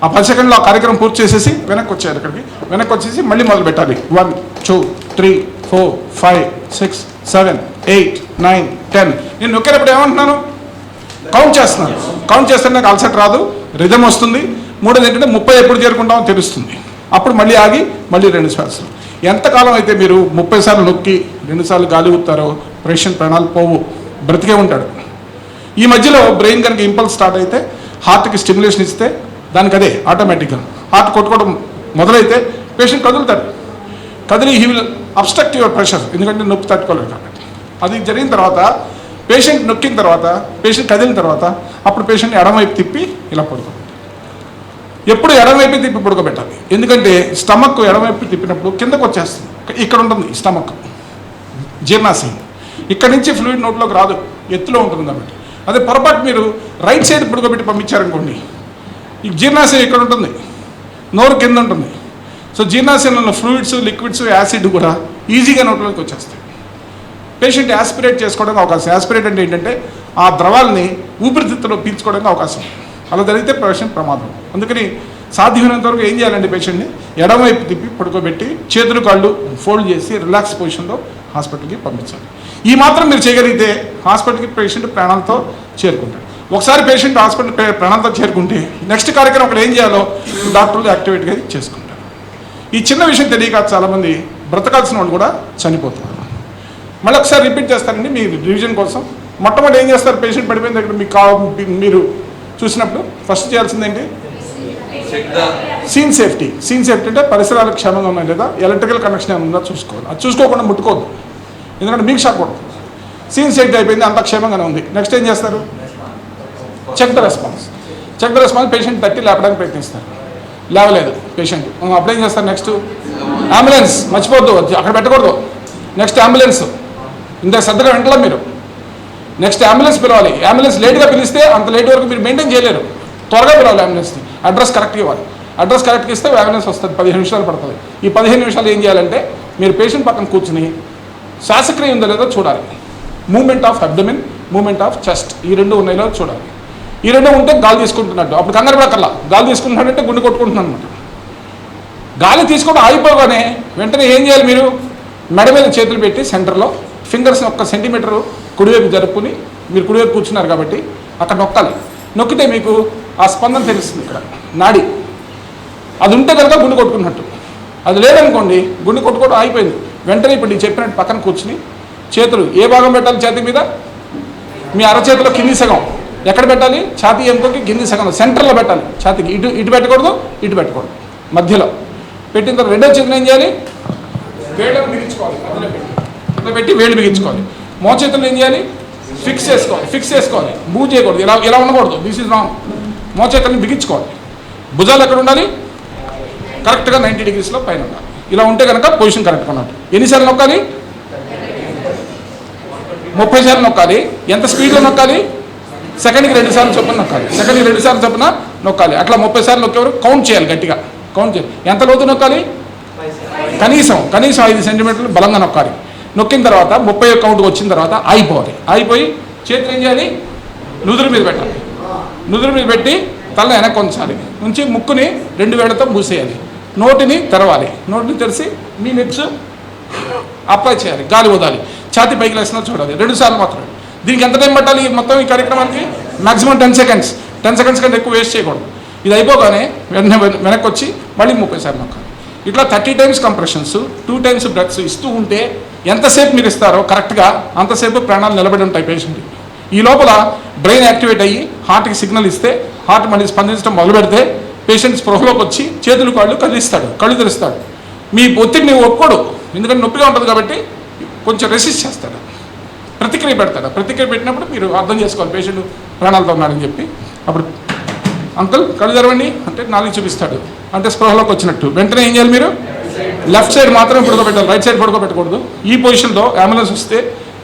ఆ 10 సెకండ్లో ఆ కార్యక్రమం పూర్తి చేసేసి వెనక్కి వచ్చేయాలి. ఇక్కడికి వెనక్కి వచ్చేసి మళ్ళీ మొదలు పెట్టాలి. 1 2 3 4 5 6 7 8 9 10. నేను నొక్కేటప్పుడు ఏమంటున్నాను? కౌంట్ చేస్తున్నాను. కౌంట్ చేస్తే నాకు అలసట రాదు, రిథమ్ వస్తుంది. మూడోది ఏంటంటే 30 ఎప్పుడు చేరుకుంటామో తెలుస్తుంది. అప్పుడు మళ్ళీ ఆగి మళ్ళీ 2 శ్వాసలు. ఎంతకాలం అయితే మీరు 30 సార్లు నొక్కి 2 సార్లు గాలి ఊతారో పేషెంట్ ప్రాణాలు పోవు, బ్రతికే ఉంటాడు. ఈ మధ్యలో బ్రెయిన్ కనుక ఇంపల్స్ స్టార్ట్ అయితే, హార్ట్కి స్టిమ్యులేషన్ ఇస్తే దానికి అదే ఆటోమేటిక్గా హార్ట్ కొట్టుకోవడం మొదలైతే పేషెంట్ కదులుతాడు. కదిలి he will obstruct your pressure, ఎందుకంటే నొప్పి తట్టుకోలేదు కాబట్టి. అది జరిగిన తర్వాత పేషెంట్ నొక్కిన తర్వాత, పేషెంట్ కదిలిన తర్వాత అప్పుడు పేషెంట్ని ఎడమవైపు తిప్పి ఇలా పడుకోబెట్టాలి. ఎప్పుడు ఎడమవైపు తిప్పి పడుకోబెట్టాలి, ఎందుకంటే స్టమక్ ఎడమవైపు తిప్పినప్పుడు కిందకు వచ్చేస్తుంది. ఇక్కడ ఉంటుంది స్టమక్, జీర్ణాశయం. ఇక్కడ నుంచి ఫ్లూయిడ్ నోట్లోకి రాదు, ఎత్తులో ఉంటుంది కాబట్టి. అదే పొరపాటు మీరు రైట్ సైడ్ పడుకోబెట్టి పంపించారనుకోండి, ఈ జీర్ణాశయం ఇక్కడ ఉంటుంది, నోరు కింద ఉంటుంది. సో జీర్ణాశయంలో ఉన్న ఫ్లూయిడ్స్, లిక్విడ్స్, యాసిడ్ కూడా ఈజీగా నోట్లోకి వచ్చేస్తాయి. పేషెంట్ యాస్పిరేట్ చేసుకోవడానికి అవకాశం. యాస్పిరేట్ అంటే ఏంటంటే ఆ ద్రవాలని ఊపిరితిత్తులో పీల్చుకోవడానికి అవకాశం. అలా జరిగితే పేషెంట్ ప్రమాదం. అందుకని సాధ్యమైనంత వరకు ఏం చేయాలంటే పేషెంట్ని ఎడమవైపు తిప్పి పడుకోబెట్టి చేతులు కాళ్ళు ఫోల్డ్ చేసి రిలాక్స్ పొజిషన్లో హాస్పిటల్కి పంపించాలి. ఈ మాత్రం మీరు చేయగలిగితే హాస్పిటల్కి పేషెంట్ ప్రాణాలతో చేరుకుంటాడు. ఒకసారి పేషెంట్ హాస్పిటల్ ప్రాణాలతో చేరుకుంటే నెక్స్ట్ కార్యక్రమం అక్కడ ఏం చేయాలో డాక్టర్లు యాక్టివేట్గా చేసుకుంటారు. ఈ చిన్న విషయం తెలియక చాలామంది బ్రతకాల్సిన వాళ్ళు కూడా చనిపోతున్నారు. మళ్ళీ ఒకసారి రిపీట్ చేస్తారండి మీ రివిజన్ కోసం. మొట్టమొదటి ఏం చేస్తారు? పేషెంట్ పడిపోయిన దగ్గర మీరు చూసినప్పుడు ఫస్ట్ చేయాల్సింది ఏంటి? Scene safety. సీన్ సేఫ్టీ అంటే పరిసరాలకు క్షేమంగా ఉన్నాయి లేదా, ఎలక్ట్రికల్ కనెక్షన్ ఏమైనా ఉందా చూసుకోవాలి. అది చూసుకోకుండా ముట్టుకోవద్దు, ఎందుకంటే మీకు షాక్ కొడుతుంది. సీన్ సేఫ్టీ అయిపోయింది, అంత క్షేమంగానే ఉంది. నెక్స్ట్ ఏం చేస్తారు? Check the response. Check the response patient తట్టి లేపడానికి ప్రయత్నిస్తారు, లేవలేదు పేషెంట్. అప్పుడేం చేస్తారు? Next ambulance. మర్చిపోవద్దు, అక్కడ పెట్టకూడదు. Next ambulance. ఇంత శ్రద్ధగా వెంటలా మీరు నెక్స్ట్ అంబులెన్స్ పిలవాలి. అంబులెన్స్ లేట్గా పిలిస్తే అంత లేట్ వరకు మీరు మెయింటైన్ చేయలేరు. త్వరగా పిలవాలి అంబులెన్స్ని. అడ్రస్ కరెక్ట్గా ఇవ్వాలి. అడ్రస్ కరెక్ట్గా ఇస్తే అంబులెన్స్ వస్తుంది, 15 నిమిషాలు పడుతుంది. ఈ 15 నిమిషాలు ఏం చేయాలంటే మీరు పేషెంట్ పక్కన కూర్చుని శ్వాసక్రియ ఉందో లేదో చూడాలి. Movement of abdomen, movement of chest, ఈ రెండు ఉన్నాయో చూడాలి. ఈ రెండు ఉంటే గాలి తీసుకుంటున్నట్టు, అప్పుడు కంగారు పడకల్లా. గాలి తీసుకుంటున్నాడంటే గుండె కొట్టుకుంటున్నాను అనమాట. గాలి తీసుకోవడం ఆగిపోగానే వెంటనే ఏం చేయాలి, మీరు మెడ మీద చేతులు పెట్టి సెంటర్లో ఫింగర్స్ని 1 సెంటీమీటరు కుడివైపు జరుపుకుని, మీరు కుడివైపు కూర్చున్నారు కాబట్టి అక్కడ నొక్కాలి. నొక్కితే మీకు ఆ స్పందన తెలుస్తుంది. ఇక్కడ నాడి అది ఉంటే కనుక గుండె కొట్టుకున్నట్టు, అది లేదనుకోండి గుండె కొట్టుకోవడం ఆగిపోయింది. వెంటనే ఇప్పుడు నేను చెప్పినట్టు పక్కన కూర్చుని చేతులు ఏ భాగం పెట్టాలి, ఛాతీ మీద, మీ అరచేతిలో కింది సగం ఎక్కడ పెట్టాలి, ఛాతీ ఎముకకి కింది సగంలో సెంటర్లో పెట్టాలి. ఛాతీకి ఇటు పెట్టకూడదు, ఇటు పెట్టకూడదు, మధ్యలో పెట్టిన తర్వాత రెండో చేతిని ఏం చేయాలి, వేళ్ళను బిగించుకోవాలి. మధ్యలో పెట్టి వేళ్ళు బిగించుకోవాలి. మోచేతులు ఏం చేయాలి, ఫిక్స్ చేసుకోవాలి. మూవ్ చేయకూడదు, ఇలా ఉండకూడదు. This is wrong. మోచేతులను బిగించుకోవాలి. భుజాలు ఎక్కడ ఉండాలి, కరెక్ట్గా 90 డిగ్రీస్లో పైన ఉండాలి. ఇలా ఉంటే కనుక పొజిషన్ కరెక్ట్గా ఉన్నట్టు. ఎన్నిసార్లు నొక్కాలి, 30 సార్లు నొక్కాలి. ఎంత స్పీడ్లో నొక్కాలి, సెకండ్కి 2 సార్లు చొప్పున నొక్కాలి. సెకండ్కి 2 సార్లు చొప్పున నొక్కాలి. అట్లా 30 సార్లు నొక్కేవారు కౌంట్ చేయాలి, గట్టిగా కౌంట్ చేయాలి. ఎంత లోతు నొక్కాలి, కనీసం 5 సెంటీమీటర్లు బలంగా నొక్కాలి. నొక్కిన తర్వాత 30 కౌంట్కి వచ్చిన తర్వాత ఆగిపోయి చేతులు ఏం చేయాలి, నుదురు మీద పెట్టాలి. నుదురు మీద పెట్టి తల వెనక్కి ఉంచాలి. ఉంచి ముక్కుని 2 వేళ్లతో మూసేయాలి. నోటిని తెరవాలి. నోటిని తెరిచి మీ లిప్స్ అప్లై చేయాలి. గాలి వదాలి. ఛాతీ పైకి లేసినా చూడాలి. 2 సార్లు మాత్రమే. దీనికి ఎంత టైం పట్టాలి, మొత్తం ఈ కార్యక్రమానికి మ్యాక్సిమం 10 సెకండ్స్. 10 సెకండ్స్ కంటే ఎక్కువ వేస్ట్ చేయకూడదు. ఇది అయిపోగానే వెంటనే వెనక్కి వచ్చి మళ్ళీ 30 సార్లు నొక్కాలి. ఇట్లా 30 టైమ్స్ కంప్రెషన్స్, 2 టైమ్స్ బ్రెత్స్ ఇస్తూ ఉంటే ఎంతసేపు మీరు ఇస్తారో కరెక్ట్గా అంతసేపు ప్రాణాలు నిలబడి ఉంటాయి పేషెంట్. ఈ లోపల బ్రెయిన్ యాక్టివేట్ అయ్యి హార్ట్కి సిగ్నల్ ఇస్తే హార్ట్ మళ్ళీ స్పందించడం మొదలు పెడితే పేషెంట్ స్పృహలోకి వచ్చి చేతులు కాళ్ళు కళ్ళు తెరుస్తాడు. మీ ఒత్తిడిని ఒప్పుకోడు, ఎందుకంటే నొప్పిగా ఉంటుంది కాబట్టి కొంచెం రెసిస్ట్ చేస్తాడు, ప్రతిక్రియ పెడతాడు. ప్రతిక్రియ పెట్టినప్పుడు మీరు అర్థం చేసుకోవాలి పేషెంట్ ప్రాణాలతో ఉన్నాడని చెప్పి. అప్పుడు అంకుల్ కళ్ళు తెరవండి అంటే 4 చూపిస్తాడు, అంటే స్పృహలోకి వచ్చినట్టు. వెంటనే ఏం చేయాలి, మీరు లెఫ్ట్ సైడ్ మాత్రమే పడుకోబెట్టాలి, రైట్ సైడ్ పడుకోబెట్టకూడదు. ఈ పొజిషన్లో అంబులెన్స్ వస్తే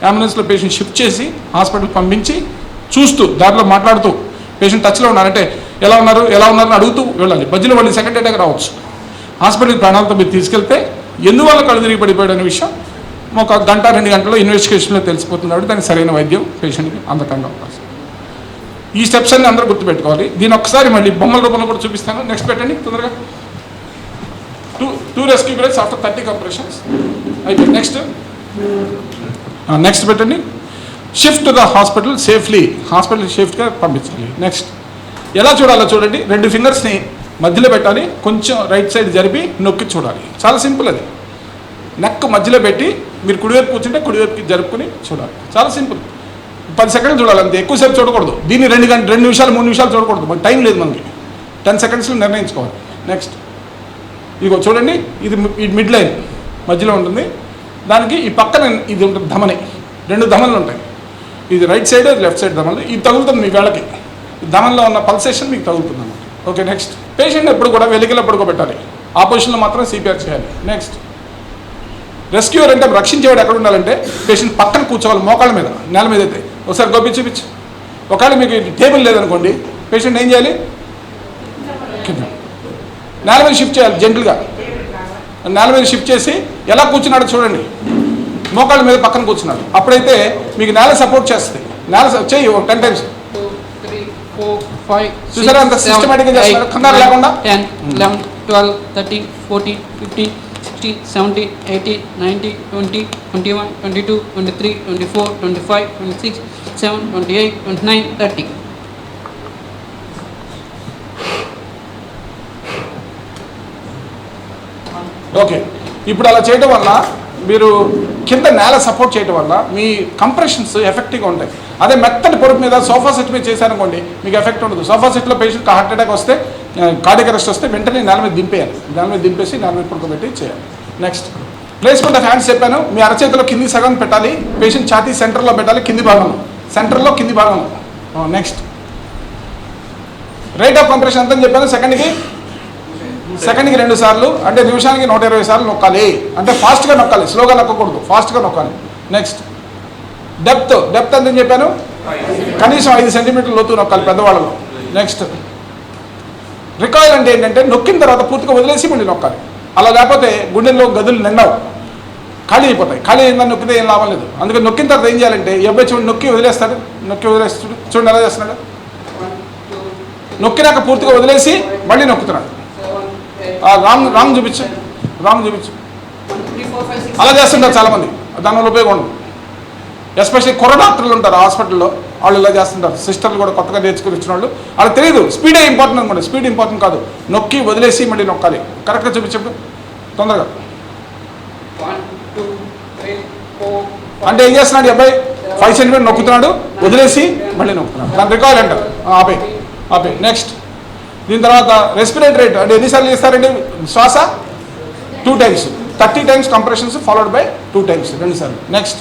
అంబులెన్స్లో పేషెంట్ షిఫ్ట్ చేసి హాస్పిటల్ పంపించి చూస్తూ దాంట్లో మాట్లాడుతూ పేషెంట్ టచ్లో ఉన్నారంటే ఎలా ఉన్నారని అడుగుతూ వెళ్ళాలి. మధ్యలో వాళ్ళు సెకండ్ అటాక్ రావచ్చు. హాస్పిటల్కి ప్రాణాలతో మీరు తీసుకెళ్తే ఎందువల్ల కళ్ళు తిరిగి పడిపోయాడు అనే విషయం ఒక 1-2 గంటల్లో ఇన్వెస్టిగేషన్లో తెలిసిపోతుంది. కాబట్టి దానికి సరైన వైద్యం పేషెంట్కి అందకంగా అవకాశం. ఈ స్టెప్స్ అన్ని అందరూ గుర్తుపెట్టుకోవాలి. దీని ఒకసారి మళ్ళీ బొమ్మల రూపంలో కూడా చూపిస్తాను. నెక్స్ట్ పెట్టండి తొందరగా. 2 రెస్క్యూ బ్రెత్స్ ఆఫ్టర్ 30 కంప్రెషన్స్ అయిపోయింది. నెక్స్ట్ పెట్టండి. Shift to the hospital safely, hospital సేఫ్గా పంపించాలి. నెక్స్ట్ ఎలా చూడాలో చూడండి. 2 ఫింగర్స్ని మధ్యలో పెట్టాలి, కొంచెం రైట్ సైడ్ జరిపి నొక్కి చూడాలి. చాలా సింపుల్ అది. నెక్ మధ్యలో పెట్టి మీరు కుడివైపు కూర్చుంటే కుడివైపుకి జరుపుకుని చూడాలి. చాలా సింపుల్. 10 సెకండ్లు చూడాలి అంతే, ఎక్కువసేపు చూడకూడదు. దీన్ని 2 నిమిషాలు 3 నిమిషాలు చూడకూడదు, మనకి టైం లేదు. మనకి 10 సెకండ్స్లో నిర్ణయించుకోవాలి. నెక్స్ట్ ఇదిగో చూడండి, ఇది మిడ్ లైన్ మధ్యలో ఉంటుంది. దానికి ఈ పక్కన ఇది ఉంటుంది ధమని, 2 ధమనులు ఉంటాయి. ఇది రైట్ సైడ్, అది లెఫ్ట్ సైడ్ ధమనులు. ఇది తగులుతుంది మీ వేళకి, ధమన్లో ఉన్న పల్సేషన్ మీకు తగులుతుంది అన్నమాట. ఓకే, నెక్స్ట్ పేషెంట్ ఎప్పుడు కూడా వెలికిలో పడుకోబెట్టాలి. ఆ పొజిషన్లో మాత్రం CPR చేయాలి. నెక్స్ట్ రెస్క్యూర్ అంటే రక్షించేవాడు ఎక్కడ ఉండాలంటే పేషెంట్ పక్కన కూర్చోవాలి, మోకాళ్ళ మీద, నేల మీద అయితే. ఒకసారి గోపి చూపించు. ఒకవేళ మీకు టేబుల్ లేదనుకోండి, పేషెంట్ ఏం చేయాలి, నేల మీద షిఫ్ట్ చేయాలి. జెంటల్గా నేల మీద షిఫ్ట్ చేసి ఎలా కూర్చున్నాడో చూడండి. మోకాళ్ళ మీద పక్కన కూర్చున్నాడు, అప్పుడైతే మీకు నేల సపోర్ట్ చేస్తుంది. నేల చెయ్యి 10 టైమ్స్. 3, 4, 5, చూసారా అంత సిస్టమేటిక్గా చేస్తున్నారు, కంగారు లేకుండా. 10, 11, 12, 13, 14, 15, 16, 17, 18, 19, 20, 21, 22, 23, 24, 25, 26, 27, 28, 29, 30. ఓకే, ఇప్పుడు అలా చేయడం వల్ల మీరు కింద నేల సపోర్ట్ చేయడం వల్ల మీ కంప్రెషన్స్ ఎఫెక్టివ్గా ఉంటాయి. అదే మెత్తటి పొడుపు మీద సోఫా సెట్ మీద చేశారనుకోండి, మీకు ఎఫెక్ట్ ఉండదు. సోఫా సెట్లో పేషెంట్కి హార్ట్ అటాక్ వస్తే, కార్డియాక్ అరెస్ట్ వస్తే వెంటనే నేల మీద దింపేయాలి. నేల మీద దింపేసి నేల మీద పడుకోబెట్టి చేయాలి. నెక్స్ట్ ప్లేస్మెంట్ ఆఫ్ హ్యాండ్స్ చెప్పాను. మీ అరచేతిలో కింది సగం పెట్టాలి, పేషెంట్ ఛాతీ సెంటర్లో పెట్టాలి, కింది భాగంలో, సెంటర్లో కింది భాగంలో. నెక్స్ట్ రేట్ ఆఫ్ కంప్రెషన్ ఎంత అని చెప్పాను. సెకండ్కి 2 సార్లు, అంటే నిమిషానికి 120 సార్లు నొక్కాలి. అంటే ఫాస్ట్గా నొక్కాలి, స్లోగా నొక్కకూడదు, ఫాస్ట్గా నొక్కాలి. నెక్స్ట్ డెప్త్ ఎంత అని చెప్పాను. కనీసం 5 సెంటీమీటర్ల లోతు నొక్కాలి పెద్దవాళ్ళలో. నెక్స్ట్ రికాయిల్ అంటే ఏంటంటే నొక్కిన తర్వాత పూర్తిగా వదిలేసి మళ్ళీ నొక్కాలి. అలా లేకపోతే గుండెల్లో గదులు నిండవు, ఖాళీ అయిపోతాయి. ఖాళీ అయిందని నొక్కితే ఏం లాభం లేదు. అందుకని నొక్కిన తర్వాత ఏం చేయాలంటే ఈ అబ్బాయి చూడండి నొక్కి వదిలేస్తాడు, నొక్కి వదిలేస్తాడు, చూడండి ఎలా చేస్తున్నాడు. నొక్కినాక పూర్తిగా వదిలేసి మళ్ళీ నొక్కుతున్నాడు. రాంగ్ చూపించు, రాంగ్ చూపించు. అలా చేస్తుంటారు చాలామంది, దానివల్ల ఉపయోగం ఉండదు. ఎస్పెషల్లీ కొర డాక్టర్లు ఉంటారు హాస్పిటల్లో, వాళ్ళు ఇలా చేస్తుంటారు. సిస్టర్లు కూడా కొత్తగా నేర్చుకుని వచ్చిన వాళ్ళు, వాళ్ళకి తెలియదు స్పీడే ఇంపార్టెంట్ అనుకోండి. స్పీడ్ ఇంపార్టెంట్ కాదు, నొక్కి వదిలేసి మళ్ళీ నొక్కాలి. కరెక్ట్గా చూపించప్పుడు తొందరగా. అంటే ఏం చేస్తున్నాడు అబ్బాయి 5 సెంటీమీటర్ నొక్కుతున్నాడు, వదిలేసి మళ్ళీ నొక్కుతున్నాడు. దాని రికాయిల్ అంటారు. ఆపే. నెక్స్ట్ దీని తర్వాత రెస్పిరేటరీ రేట్ అంటే ఎన్నిసార్లు చేస్తారండి శ్వాస? 2 times, 30 times compressions followed by 2 times, 2 సార్లు. నెక్స్ట్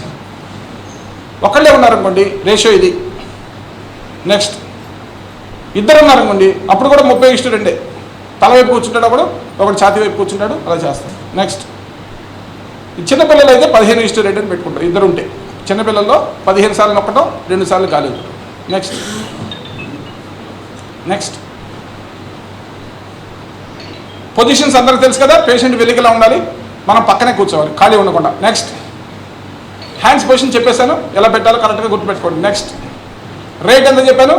ఒకళ్ళే ఉన్నారనుకోండి రేషియో ఇది. నెక్స్ట్ ఇద్దరు ఉన్నారనుకోండి అప్పుడు కూడా 30:2. తల వైపు కూర్చుంటాడు, అప్పుడు ఒకటి ఛాతీ వైపు కూర్చుంటాడు, అలా చేస్తాం. నెక్స్ట్ చిన్నపిల్లలు అయితే 15:2 అని పెట్టుకుంటారు ఇద్దరు ఉంటే. చిన్నపిల్లల్లో 15 సార్లు నొక్కడం, 2 సార్లు గాలి. నెక్స్ట్ పొజిషన్స్ అందరికి తెలుసు కదా. పేషెంట్ వెలికిలా ఉండాలి, మనం పక్కనే కూర్చోవాలి, ఖాళీ ఉండకుండా. నెక్స్ట్ హ్యాండ్స్ పొజిషన్ చెప్పేశాను, ఎలా పెట్టాలో కరెక్ట్గా గుర్తుపెట్టుకోండి. నెక్స్ట్ రేట్ ఎంత చెప్పాను?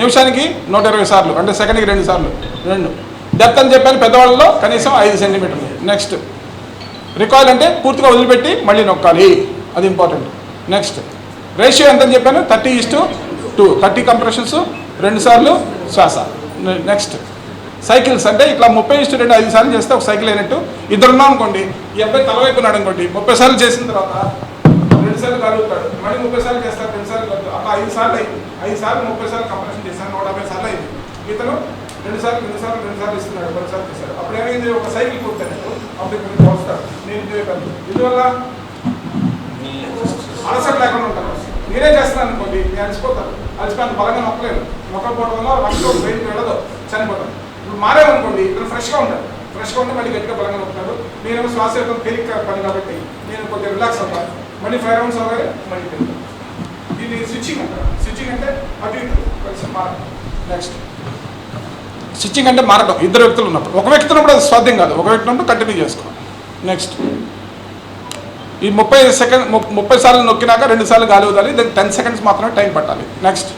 నిమిషానికి 120 సార్లు, అంటే సెకండ్కి 2 సార్లు. 2 డెప్త్ అని చెప్పాను, పెద్దవాళ్ళలో కనీసం 5 సెంటీమీటర్లు. నెక్స్ట్ రికాయిల్ అంటే పూర్తిగా వదిలిపెట్టి మళ్ళీ నొక్కాలి, అది ఇంపార్టెంట్. నెక్స్ట్ రేషియో ఎంతని చెప్పాను? 30:2, 30 కంప్రెషన్స్, 2 సార్లు శ్వాస. నెక్స్ట్ సైకిల్స్ అంటే ఇట్లా 30:2 5 సార్లు చేస్తే ఒక సైకిల్ అయినట్టు. ఇద్దరున్నాం అనుకోండి, ఈ అబ్బాయి తల వైపు ఉన్నాడు అనుకోండి, 30 సార్లు చేసిన తర్వాత 2 సార్లు కలుగుతాడు, మళ్ళీ 30 సార్లు చేస్తాడు, 2 సార్లు కలుగుతాడు, అట్లా 5 సార్లు అయింది. 5 సార్లు 30 సార్లు కంప్రెషన్ చేశాను, 150 సార్లు అయింది. ఇతను 2 సార్లు 2 సార్లు 2 సార్లు ఇస్తున్నాడు, 10 సార్లు చేశాడు. అప్పుడు ఏమైంది? ఒక సైకిల్ కూర్చున్నట్టు అప్పుడు ఇక్కడ పోస్తాడు. నేను ఇందువల్ల అలసట లేకుండా ఉంటాను. నేనే చేస్తున్నాను అనుకోండి, నేను అలసిపోతాను, అలసిపోయిన బలంగా నొక్కలేదు, నొక్కకపోవడం వల్ల రక్తం బ్రెయిన్కి వెళ్ళదు, చనిపోతాను. ఇప్పుడు మారేమనుకోండి, ఇతను ఫ్రెష్గా ఉంటాడు, ఫ్రెష్గా ఉంటే మళ్ళీ గట్టిగా బలంగా నొక్కుతాడు. నేను శ్వాస తేలిక పని కాబట్టి నేను కొద్దిగా రిలాక్స్ అవుతాను. మళ్ళీ 5 rounds అవ్వాలి, మళ్ళీ తింటాను. దీన్ని స్విచ్చింగ్ అంటారు. స్విచ్చింగ్ అంటే అటు ఇటు కొంచెం మారడం. నెక్స్ట్ స్విచ్చింగ్ అంటే మారడం. ఇద్దరు వ్యక్తులు ఉన్నప్పుడు, ఒక వ్యక్తి ఉన్నప్పుడు అది సాధ్యం కాదు, ఒక వ్యక్తి ఉన్నప్పుడు కంటిన్యూ చేసుకోవాలి. నెక్స్ట్ ఈ 30 సార్లు నొక్కినాక 2 సార్లు గాలి వదాలి, దానికి 10 seconds మాత్రమే టైం పట్టాలి. నెక్స్ట్